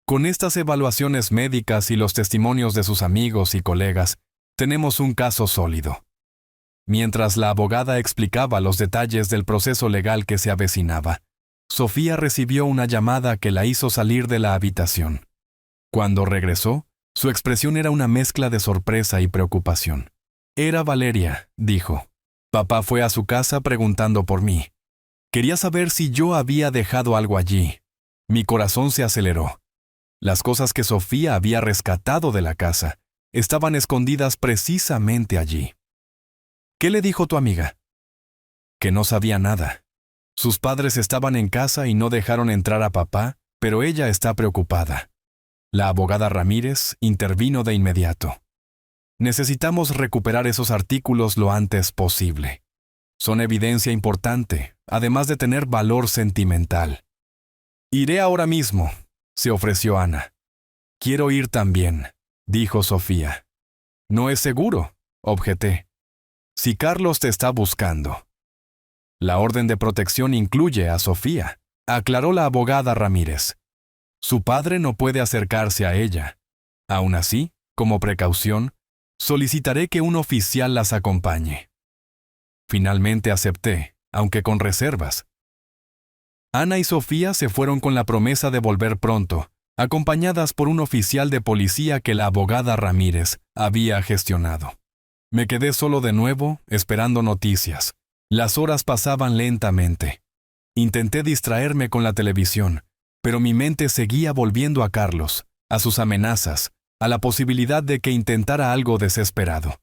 Con estas evaluaciones médicas y los testimonios de sus amigos y colegas, tenemos un caso sólido». Mientras la abogada explicaba los detalles del proceso legal que se avecinaba, Sofía recibió una llamada que la hizo salir de la habitación. Cuando regresó, su expresión era una mezcla de sorpresa y preocupación. «Era Valeria», dijo. «Papá fue a su casa preguntando por mí. Quería saber si yo había dejado algo allí». Mi corazón se aceleró. Las cosas que Sofía había rescatado de la casa estaban escondidas precisamente allí. «¿Qué le dijo tu amiga?». «Que no sabía nada. Sus padres estaban en casa y no dejaron entrar a papá, pero ella está preocupada». La abogada Ramírez intervino de inmediato. «Necesitamos recuperar esos artículos lo antes posible. Son evidencia importante, además de tener valor sentimental». «Iré ahora mismo», se ofreció Ana. «Quiero ir también», dijo Sofía. «No es seguro», objeté. «Si Carlos te está buscando». «La orden de protección incluye a Sofía», aclaró la abogada Ramírez. «Su padre no puede acercarse a ella. Aún así, como precaución, solicitaré que un oficial las acompañe». Finalmente acepté, aunque con reservas. Ana y Sofía se fueron con la promesa de volver pronto, acompañadas por un oficial de policía que la abogada Ramírez había gestionado. Me quedé solo de nuevo, esperando noticias. Las horas pasaban lentamente. Intenté distraerme con la televisión, pero mi mente seguía volviendo a Carlos, a sus amenazas, a la posibilidad de que intentara algo desesperado.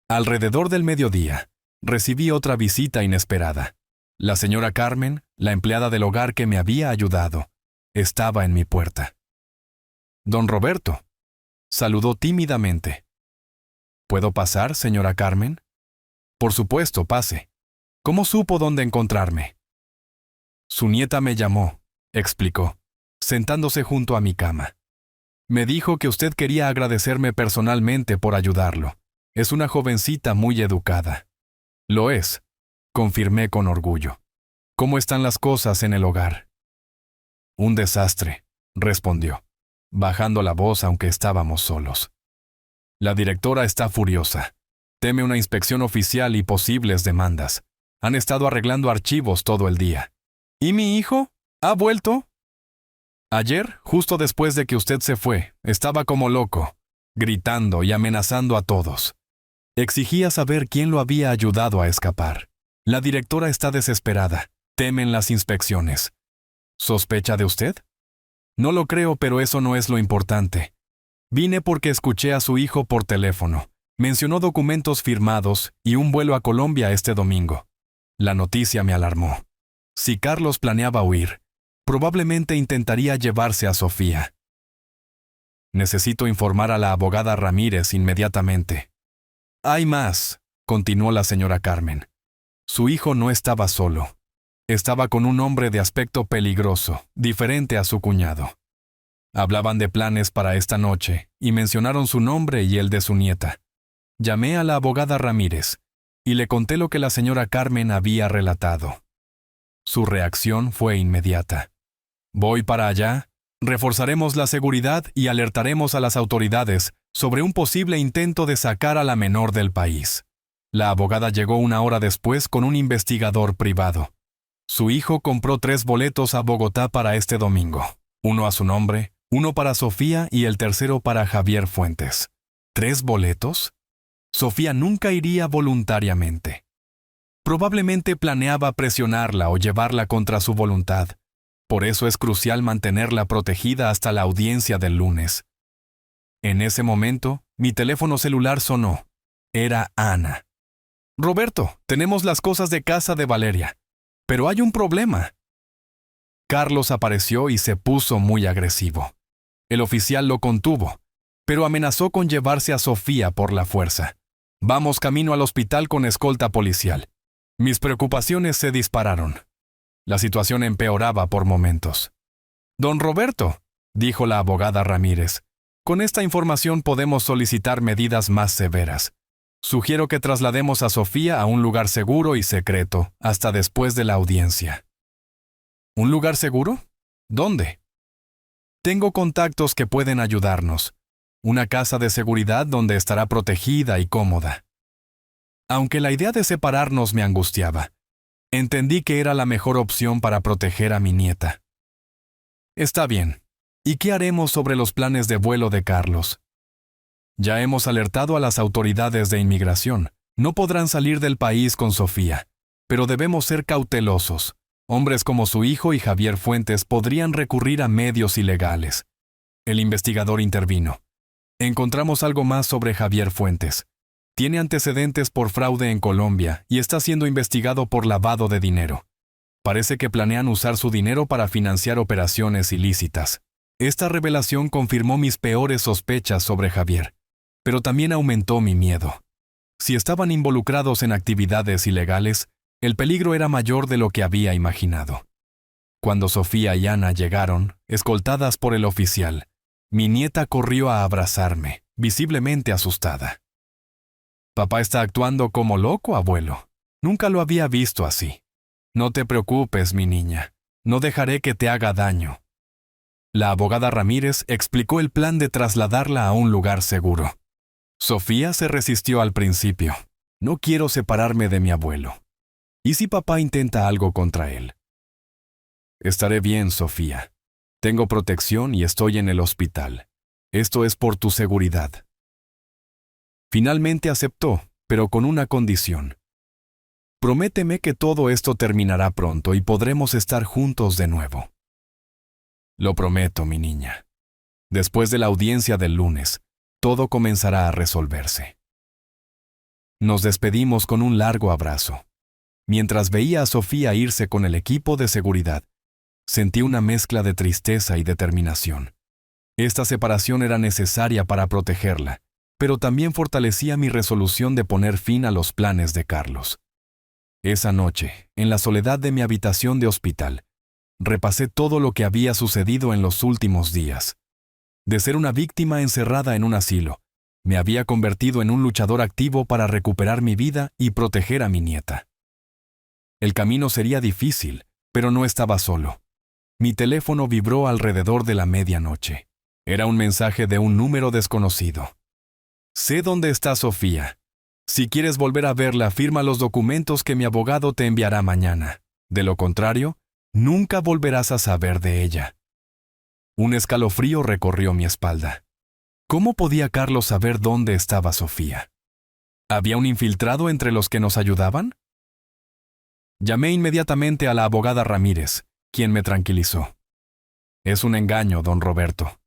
Alrededor del mediodía, recibí otra visita inesperada. La señora Carmen, la empleada del hogar que me había ayudado, estaba en mi puerta. «Don Roberto», saludó tímidamente. «¿Puedo pasar, señora Carmen?». «Por supuesto, pase. ¿Cómo supo dónde encontrarme?». «Su nieta me llamó», explicó, sentándose junto a mi cama. «Me dijo que usted quería agradecerme personalmente por ayudarlo. Es una jovencita muy educada». «Lo es», confirmé con orgullo. «¿Cómo están las cosas en el hogar?». «Un desastre», respondió, bajando la voz aunque estábamos solos. «La directora está furiosa. Teme una inspección oficial y posibles demandas. Han estado arreglando archivos todo el día». «¿Y mi hijo? ¿Ha vuelto?». «Ayer, justo después de que usted se fue, estaba como loco, gritando y amenazando a todos. Exigía saber quién lo había ayudado a escapar. La directora está desesperada. Temen las inspecciones. ¿Sospecha de usted? No lo creo, pero eso no es lo importante. Vine porque escuché a su hijo por teléfono. Mencionó documentos firmados y un vuelo a Colombia este domingo. La noticia me alarmó. Si Carlos planeaba huir, probablemente intentaría llevarse a Sofía. Necesito informar a la abogada Ramírez inmediatamente. Hay más, continuó la señora Carmen. Su hijo no estaba solo. Estaba con un hombre de aspecto peligroso, diferente a su cuñado. Hablaban de planes para esta noche y mencionaron su nombre y el de su nieta. Llamé a la abogada Ramírez y le conté lo que la señora Carmen había relatado. Su reacción fue inmediata. Voy para allá, reforzaremos la seguridad y alertaremos a las autoridades sobre un posible intento de sacar a la menor del país. La abogada llegó una hora después con un investigador privado. Su hijo compró 3 boletos a Bogotá para este domingo. Uno a su nombre, uno para Sofía y el tercero para Javier Fuentes. ¿3 boletos? Sofía nunca iría voluntariamente. Probablemente planeaba presionarla o llevarla contra su voluntad. Por eso es crucial mantenerla protegida hasta la audiencia del lunes. En ese momento, mi teléfono celular sonó. Era Ana. Roberto, tenemos las cosas de casa de Valeria. Pero hay un problema. Carlos apareció y se puso muy agresivo. El oficial lo contuvo, pero amenazó con llevarse a Sofía por la fuerza. Vamos camino al hospital con escolta policial. Mis preocupaciones se dispararon. La situación empeoraba por momentos. Don Roberto, dijo la abogada Ramírez, con esta información podemos solicitar medidas más severas. Sugiero que traslademos a Sofía a un lugar seguro y secreto, hasta después de la audiencia. ¿Un lugar seguro? ¿Dónde? Tengo contactos que pueden ayudarnos. Una casa de seguridad donde estará protegida y cómoda. Aunque la idea de separarnos me angustiaba, entendí que era la mejor opción para proteger a mi nieta. Está bien. ¿Y qué haremos sobre los planes de vuelo de Carlos? Ya hemos alertado a las autoridades de inmigración. No podrán salir del país con Sofía, pero debemos ser cautelosos. Hombres como su hijo y Javier Fuentes podrían recurrir a medios ilegales. El investigador intervino. Encontramos algo más sobre Javier Fuentes. Tiene antecedentes por fraude en Colombia y está siendo investigado por lavado de dinero. Parece que planean usar su dinero para financiar operaciones ilícitas. Esta revelación confirmó mis peores sospechas sobre Javier, pero también aumentó mi miedo. Si estaban involucrados en actividades ilegales, el peligro era mayor de lo que había imaginado. Cuando Sofía y Ana llegaron, escoltadas por el oficial, mi nieta corrió a abrazarme, visiblemente asustada. Papá está actuando como loco, abuelo. Nunca lo había visto así. No te preocupes, mi niña. No dejaré que te haga daño. La abogada Ramírez explicó el plan de trasladarla a un lugar seguro. Sofía se resistió al principio. No quiero separarme de mi abuelo. ¿Y si papá intenta algo contra él? Estaré bien, Sofía. Tengo protección y estoy en el hospital. Esto es por tu seguridad. Finalmente aceptó, pero con una condición. Prométeme que todo esto terminará pronto y podremos estar juntos de nuevo. Lo prometo, mi niña. Después de la audiencia del lunes, todo comenzará a resolverse. Nos despedimos con un largo abrazo. Mientras veía a Sofía irse con el equipo de seguridad, sentí una mezcla de tristeza y determinación. Esta separación era necesaria para protegerla, pero también fortalecía mi resolución de poner fin a los planes de Carlos. Esa noche, en la soledad de mi habitación de hospital, repasé todo lo que había sucedido en los últimos días. De ser una víctima encerrada en un asilo, me había convertido en un luchador activo para recuperar mi vida y proteger a mi nieta. El camino sería difícil, pero no estaba solo. Mi teléfono vibró alrededor de la medianoche. Era un mensaje de un número desconocido. Sé dónde está Sofía. Si quieres volver a verla, firma los documentos que mi abogado te enviará mañana. De lo contrario, nunca volverás a saber de ella. Un escalofrío recorrió mi espalda. ¿Cómo podía Carlos saber dónde estaba Sofía? ¿Había un infiltrado entre los que nos ayudaban? Llamé inmediatamente a la abogada Ramírez, quien me tranquilizó. Es un engaño, don Roberto.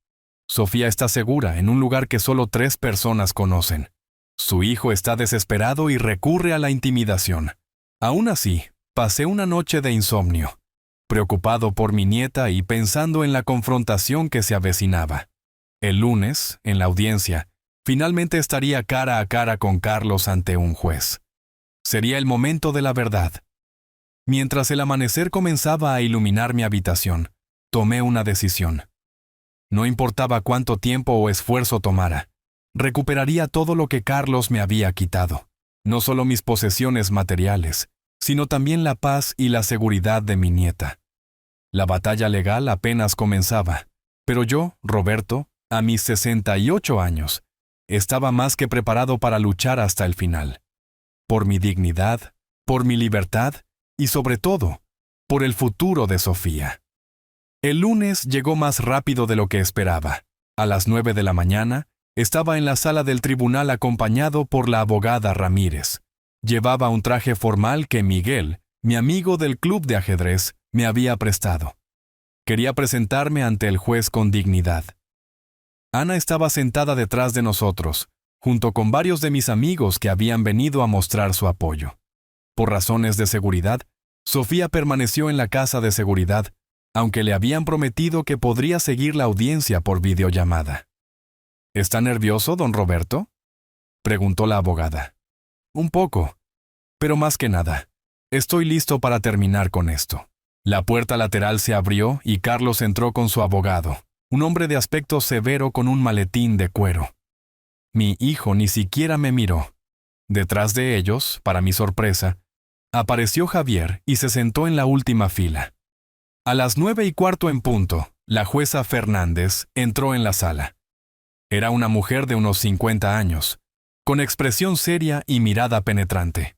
Sofía está segura en un lugar que solo 3 personas conocen. Su hijo está desesperado y recurre a la intimidación. Aún así, pasé una noche de insomnio, preocupado por mi nieta y pensando en la confrontación que se avecinaba. El lunes, en la audiencia, finalmente estaría cara a cara con Carlos ante un juez. Sería el momento de la verdad. Mientras el amanecer comenzaba a iluminar mi habitación, tomé una decisión. No importaba cuánto tiempo o esfuerzo tomara, recuperaría todo lo que Carlos me había quitado. No solo mis posesiones materiales, sino también la paz y la seguridad de mi nieta. La batalla legal apenas comenzaba, pero yo, Roberto, a mis 68 años, estaba más que preparado para luchar hasta el final. Por mi dignidad, por mi libertad y sobre todo, por el futuro de Sofía. El lunes llegó más rápido de lo que esperaba. A las 9 de la mañana, estaba en la sala del tribunal acompañado por la abogada Ramírez. Llevaba un traje formal que Miguel, mi amigo del club de ajedrez, me había prestado. Quería presentarme ante el juez con dignidad. Ana estaba sentada detrás de nosotros, junto con varios de mis amigos que habían venido a mostrar su apoyo. Por razones de seguridad, Sofía permaneció en la casa de seguridad, aunque le habían prometido que podría seguir la audiencia por videollamada. ¿Está nervioso, don Roberto?, preguntó la abogada. Un poco, pero más que nada, estoy listo para terminar con esto. La puerta lateral se abrió y Carlos entró con su abogado, un hombre de aspecto severo con un maletín de cuero. Mi hijo ni siquiera me miró. Detrás de ellos, para mi sorpresa, apareció Javier y se sentó en la última fila. A las 9:15 en punto, la jueza Fernández entró en la sala. Era una mujer de unos 50 años, con expresión seria y mirada penetrante.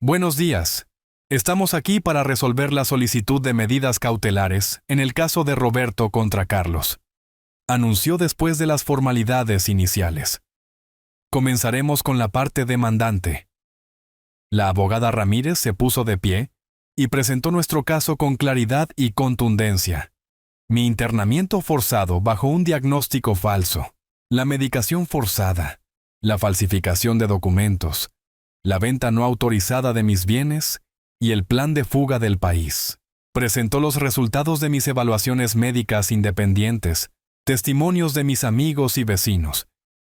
Buenos días. Estamos aquí para resolver la solicitud de medidas cautelares en el caso de Roberto contra Carlos, anunció después de las formalidades iniciales. Comenzaremos con la parte demandante. La abogada Ramírez se puso de pie y presentó nuestro caso con claridad y contundencia. Mi internamiento forzado bajo un diagnóstico falso, la medicación forzada, la falsificación de documentos, la venta no autorizada de mis bienes y el plan de fuga del país. Presentó los resultados de mis evaluaciones médicas independientes, testimonios de mis amigos y vecinos,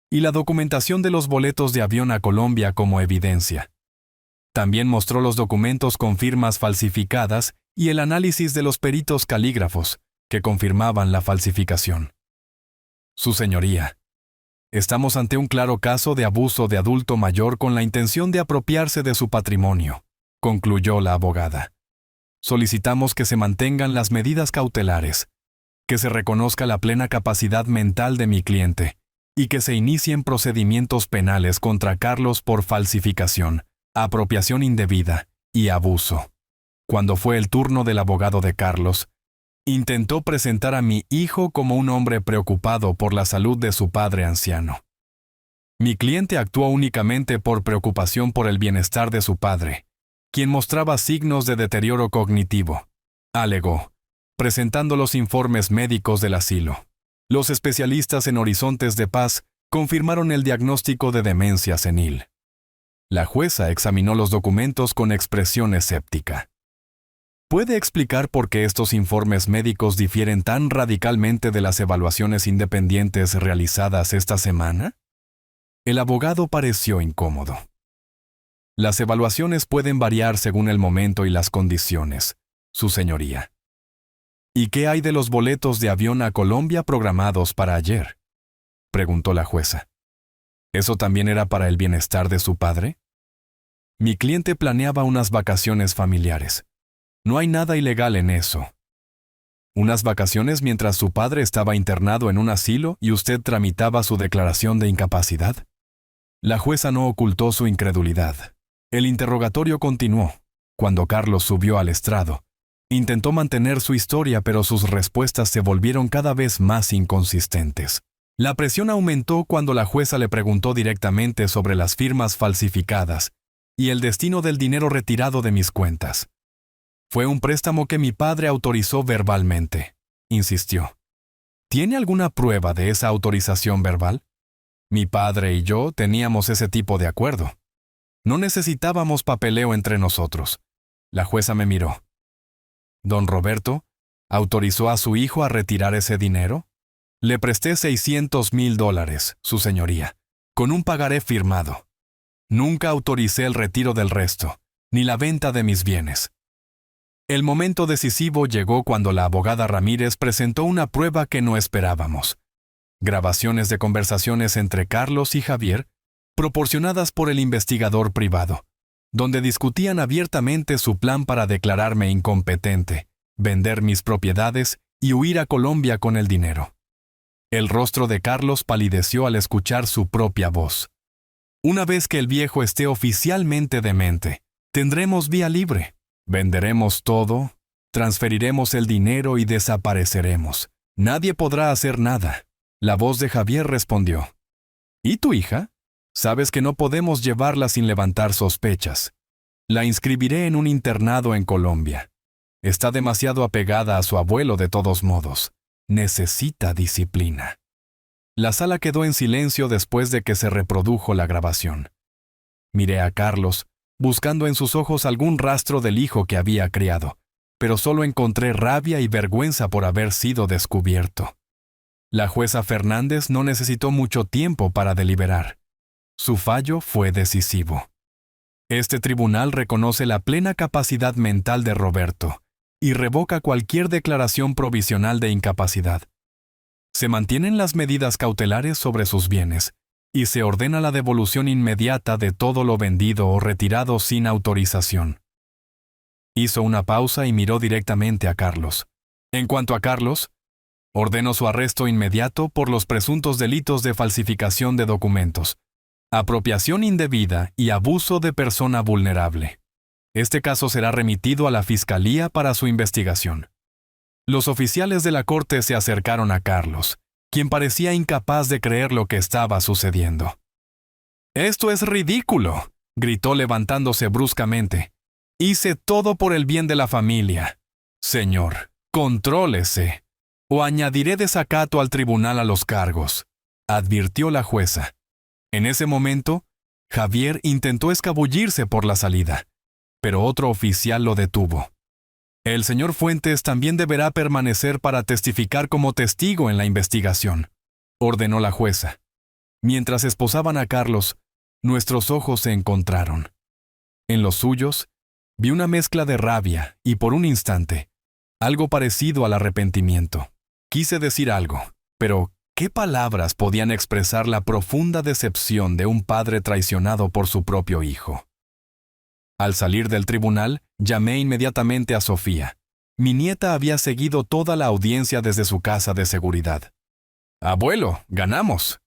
y la documentación de los boletos de avión a Colombia como evidencia. También mostró los documentos con firmas falsificadas y el análisis de los peritos calígrafos que confirmaban la falsificación. Su señoría, estamos ante un claro caso de abuso de adulto mayor con la intención de apropiarse de su patrimonio, concluyó la abogada. Solicitamos que se mantengan las medidas cautelares, que se reconozca la plena capacidad mental de mi cliente y que se inicien procedimientos penales contra Carlos por falsificación, apropiación indebida y abuso. Cuando fue el turno del abogado de Carlos, intentó presentar a mi hijo como un hombre preocupado por la salud de su padre anciano. Mi cliente actuó únicamente por preocupación por el bienestar de su padre, quien mostraba signos de deterioro cognitivo, alegó, presentando los informes médicos del asilo. Los especialistas en Horizontes de Paz confirmaron el diagnóstico de demencia senil. La jueza examinó los documentos con expresión escéptica. ¿Puede explicar por qué estos informes médicos difieren tan radicalmente de las evaluaciones independientes realizadas esta semana? El abogado pareció incómodo. Las evaluaciones pueden variar según el momento y las condiciones, su señoría. ¿Y qué hay de los boletos de avión a Colombia programados para ayer?, preguntó la jueza. ¿Eso también era para el bienestar de su padre? Mi cliente planeaba unas vacaciones familiares. No hay nada ilegal en eso. Unas vacaciones mientras su padre estaba internado en un asilo y usted tramitaba su declaración de incapacidad. La jueza no ocultó su incredulidad. El interrogatorio continuó. Cuando Carlos subió al estrado, intentó mantener su historia, pero sus respuestas se volvieron cada vez más inconsistentes. La presión aumentó cuando la jueza le preguntó directamente sobre las firmas falsificadas y el destino del dinero retirado de mis cuentas. Fue un préstamo que mi padre autorizó verbalmente, insistió. ¿Tiene alguna prueba de esa autorización verbal? Mi padre y yo teníamos ese tipo de acuerdo. No necesitábamos papeleo entre nosotros. La jueza me miró. ¿Don Roberto autorizó a su hijo a retirar ese dinero? Le presté $600,000, su señoría, con un pagaré firmado. Nunca autoricé el retiro del resto, ni la venta de mis bienes. El momento decisivo llegó cuando la abogada Ramírez presentó una prueba que no esperábamos. Grabaciones de conversaciones entre Carlos y Javier, proporcionadas por el investigador privado, donde discutían abiertamente su plan para declararme incompetente, vender mis propiedades y huir a Colombia con el dinero. El rostro de Carlos palideció al escuchar su propia voz. Una vez que el viejo esté oficialmente demente, tendremos vía libre. Venderemos todo, transferiremos el dinero y desapareceremos. Nadie podrá hacer nada. La voz de Javier respondió. ¿Y tu hija? Sabes que no podemos llevarla sin levantar sospechas. La inscribiré en un internado en Colombia. Está demasiado apegada a su abuelo de todos modos. Necesita disciplina. La sala quedó en silencio después de que se reprodujo la grabación. Miré a Carlos, buscando en sus ojos algún rastro del hijo que había criado, pero solo encontré rabia y vergüenza por haber sido descubierto. La jueza Fernández no necesitó mucho tiempo para deliberar. Su fallo fue decisivo. Este tribunal reconoce la plena capacidad mental de Roberto y revoca cualquier declaración provisional de incapacidad. Se mantienen las medidas cautelares sobre sus bienes y se ordena la devolución inmediata de todo lo vendido o retirado sin autorización. Hizo una pausa y miró directamente a Carlos. En cuanto a Carlos, ordeno su arresto inmediato por los presuntos delitos de falsificación de documentos, apropiación indebida y abuso de persona vulnerable. Este caso será remitido a la Fiscalía para su investigación. Los oficiales de la corte se acercaron a Carlos, quien parecía incapaz de creer lo que estaba sucediendo. «¡Esto es ridículo!», gritó levantándose bruscamente. «Hice todo por el bien de la familia. Señor, contrólese, o añadiré desacato al tribunal a los cargos», advirtió la jueza. En ese momento, Javier intentó escabullirse por la salida, pero otro oficial lo detuvo. «El señor Fuentes también deberá permanecer para testificar como testigo en la investigación», ordenó la jueza. Mientras esposaban a Carlos, nuestros ojos se encontraron. En los suyos, vi una mezcla de rabia y, por un instante, algo parecido al arrepentimiento. Quise decir algo, pero ¿qué palabras podían expresar la profunda decepción de un padre traicionado por su propio hijo? Al salir del tribunal, llamé inmediatamente a Sofía. Mi nieta había seguido toda la audiencia desde su casa de seguridad. «Abuelo, ganamos»,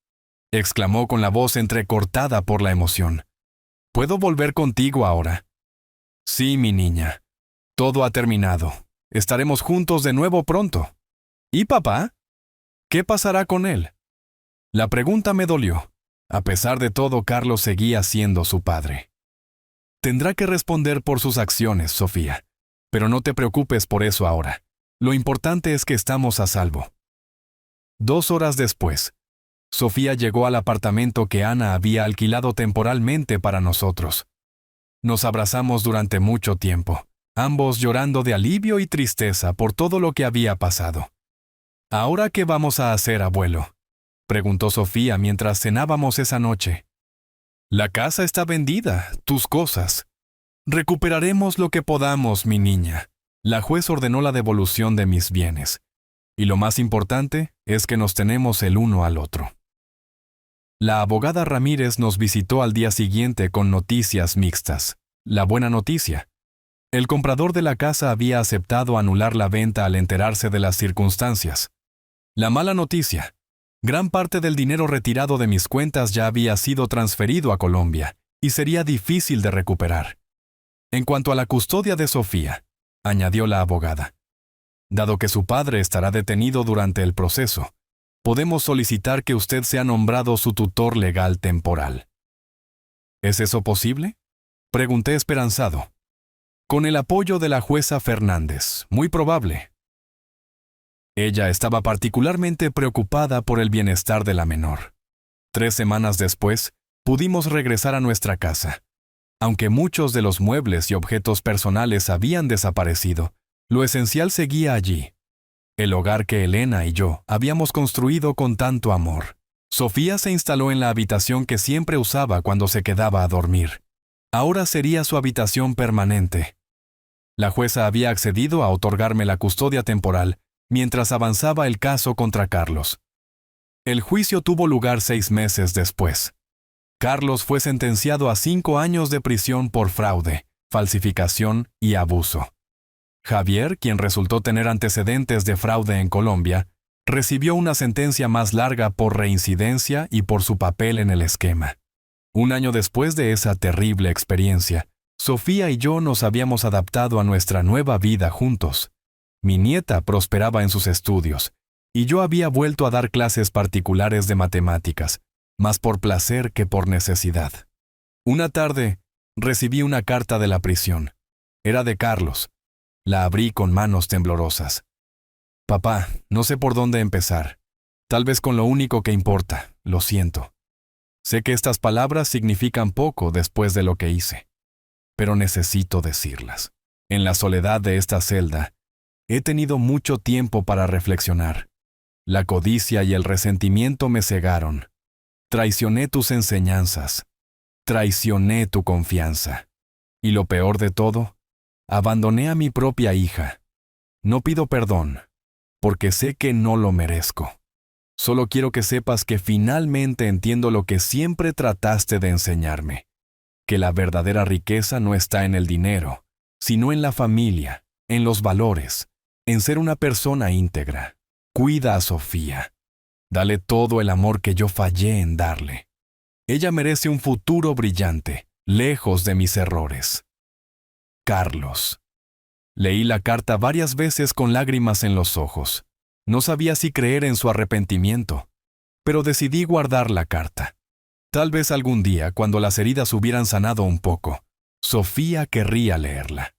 exclamó con la voz entrecortada por la emoción. «¿Puedo volver contigo ahora?» «Sí, mi niña. Todo ha terminado. Estaremos juntos de nuevo pronto». «¿Y papá? ¿Qué pasará con él?». La pregunta me dolió. A pesar de todo, Carlos seguía siendo su padre. «Tendrá que responder por sus acciones, Sofía. Pero no te preocupes por eso ahora. Lo importante es que estamos a salvo». 2 horas después, Sofía llegó al apartamento que Ana había alquilado temporalmente para nosotros. Nos abrazamos durante mucho tiempo, ambos llorando de alivio y tristeza por todo lo que había pasado. «¿Ahora qué vamos a hacer, abuelo?», preguntó Sofía mientras cenábamos esa noche. «La casa está vendida, tus cosas. Recuperaremos lo que podamos, mi niña». La juez ordenó la devolución de mis bienes. Y lo más importante es que nos tenemos el uno al otro. La abogada Ramírez nos visitó al día siguiente con noticias mixtas. La buena noticia: el comprador de la casa había aceptado anular la venta al enterarse de las circunstancias. La mala noticia: gran parte del dinero retirado de mis cuentas ya había sido transferido a Colombia y sería difícil de recuperar. En cuanto a la custodia de Sofía, añadió la abogada, dado que su padre estará detenido durante el proceso, podemos solicitar que usted sea nombrado su tutor legal temporal. ¿Es eso posible?, pregunté esperanzado. Con el apoyo de la jueza Fernández, muy probable. Ella estaba particularmente preocupada por el bienestar de la menor. 3 semanas después, pudimos regresar a nuestra casa. Aunque muchos de los muebles y objetos personales habían desaparecido, lo esencial seguía allí. El hogar que Elena y yo habíamos construido con tanto amor. Sofía se instaló en la habitación que siempre usaba cuando se quedaba a dormir. Ahora sería su habitación permanente. La jueza había accedido a otorgarme la custodia temporal mientras avanzaba el caso contra Carlos. El juicio tuvo lugar 6 meses después. Carlos fue sentenciado a 5 años de prisión por fraude, falsificación y abuso. Javier, quien resultó tener antecedentes de fraude en Colombia, recibió una sentencia más larga por reincidencia y por su papel en el esquema. 1 año después de esa terrible experiencia, Sofía y yo nos habíamos adaptado a nuestra nueva vida juntos. Mi nieta prosperaba en sus estudios, y yo había vuelto a dar clases particulares de matemáticas, más por placer que por necesidad. Una tarde, recibí una carta de la prisión. Era de Carlos. La abrí con manos temblorosas. Papá, no sé por dónde empezar. Tal vez con lo único que importa, lo siento. Sé que estas palabras significan poco después de lo que hice, pero necesito decirlas. En la soledad de esta celda, he tenido mucho tiempo para reflexionar. La codicia y el resentimiento me cegaron. Traicioné tus enseñanzas. Traicioné tu confianza. Y lo peor de todo, abandoné a mi propia hija. No pido perdón, porque sé que no lo merezco. Solo quiero que sepas que finalmente entiendo lo que siempre trataste de enseñarme, que la verdadera riqueza no está en el dinero, sino en la familia, en los valores, en ser una persona íntegra. Cuida a Sofía. Dale todo el amor que yo fallé en darle. Ella merece un futuro brillante, lejos de mis errores. Carlos. Leí la carta varias veces con lágrimas en los ojos. No sabía si creer en su arrepentimiento, pero decidí guardar la carta. Tal vez algún día, cuando las heridas hubieran sanado un poco, Sofía querría leerla.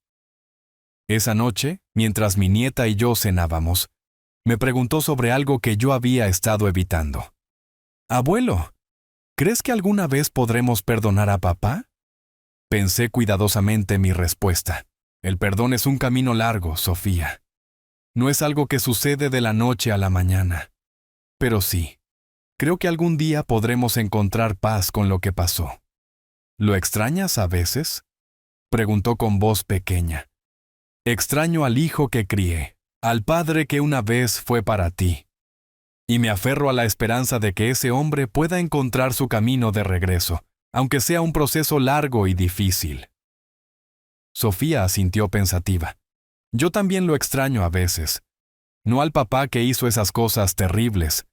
Esa noche, mientras mi nieta y yo cenábamos, me preguntó sobre algo que yo había estado evitando. «Abuelo, ¿crees que alguna vez podremos perdonar a papá?» Pensé cuidadosamente mi respuesta. El perdón es un camino largo, Sofía. No es algo que sucede de la noche a la mañana. Pero sí, creo que algún día podremos encontrar paz con lo que pasó. ¿Lo extrañas a veces?, preguntó con voz pequeña. Extraño al hijo que crié, al padre que una vez fue para ti. Y me aferro a la esperanza de que ese hombre pueda encontrar su camino de regreso, aunque sea un proceso largo y difícil. Sofía asintió pensativa. Yo también lo extraño a veces. No al papá que hizo esas cosas terribles,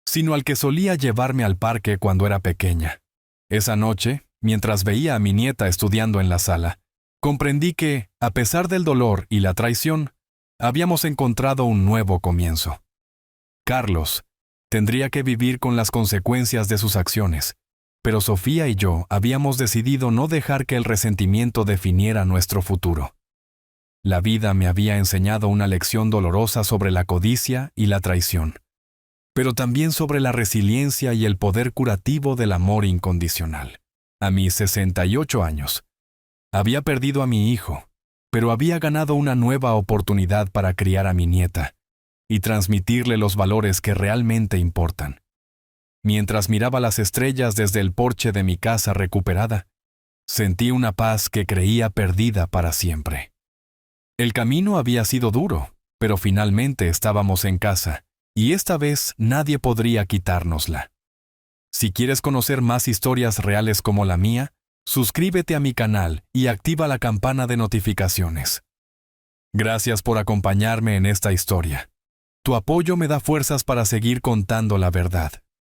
sino al que solía llevarme al parque cuando era pequeña. Esa noche, mientras veía a mi nieta estudiando en la sala, comprendí que, a pesar del dolor y la traición, habíamos encontrado un nuevo comienzo. Carlos tendría que vivir con las consecuencias de sus acciones, pero Sofía y yo habíamos decidido no dejar que el resentimiento definiera nuestro futuro. La vida me había enseñado una lección dolorosa sobre la codicia y la traición, pero también sobre la resiliencia y el poder curativo del amor incondicional. A mis 68 años, había perdido a mi hijo, pero había ganado una nueva oportunidad para criar a mi nieta y transmitirle los valores que realmente importan. Mientras miraba las estrellas desde el porche de mi casa recuperada, sentí una paz que creía perdida para siempre. El camino había sido duro, pero finalmente estábamos en casa, y esta vez nadie podría quitárnosla. Si quieres conocer más historias reales como la mía, suscríbete a mi canal y activa la campana de notificaciones. Gracias por acompañarme en esta historia. Tu apoyo me da fuerzas para seguir contando la verdad.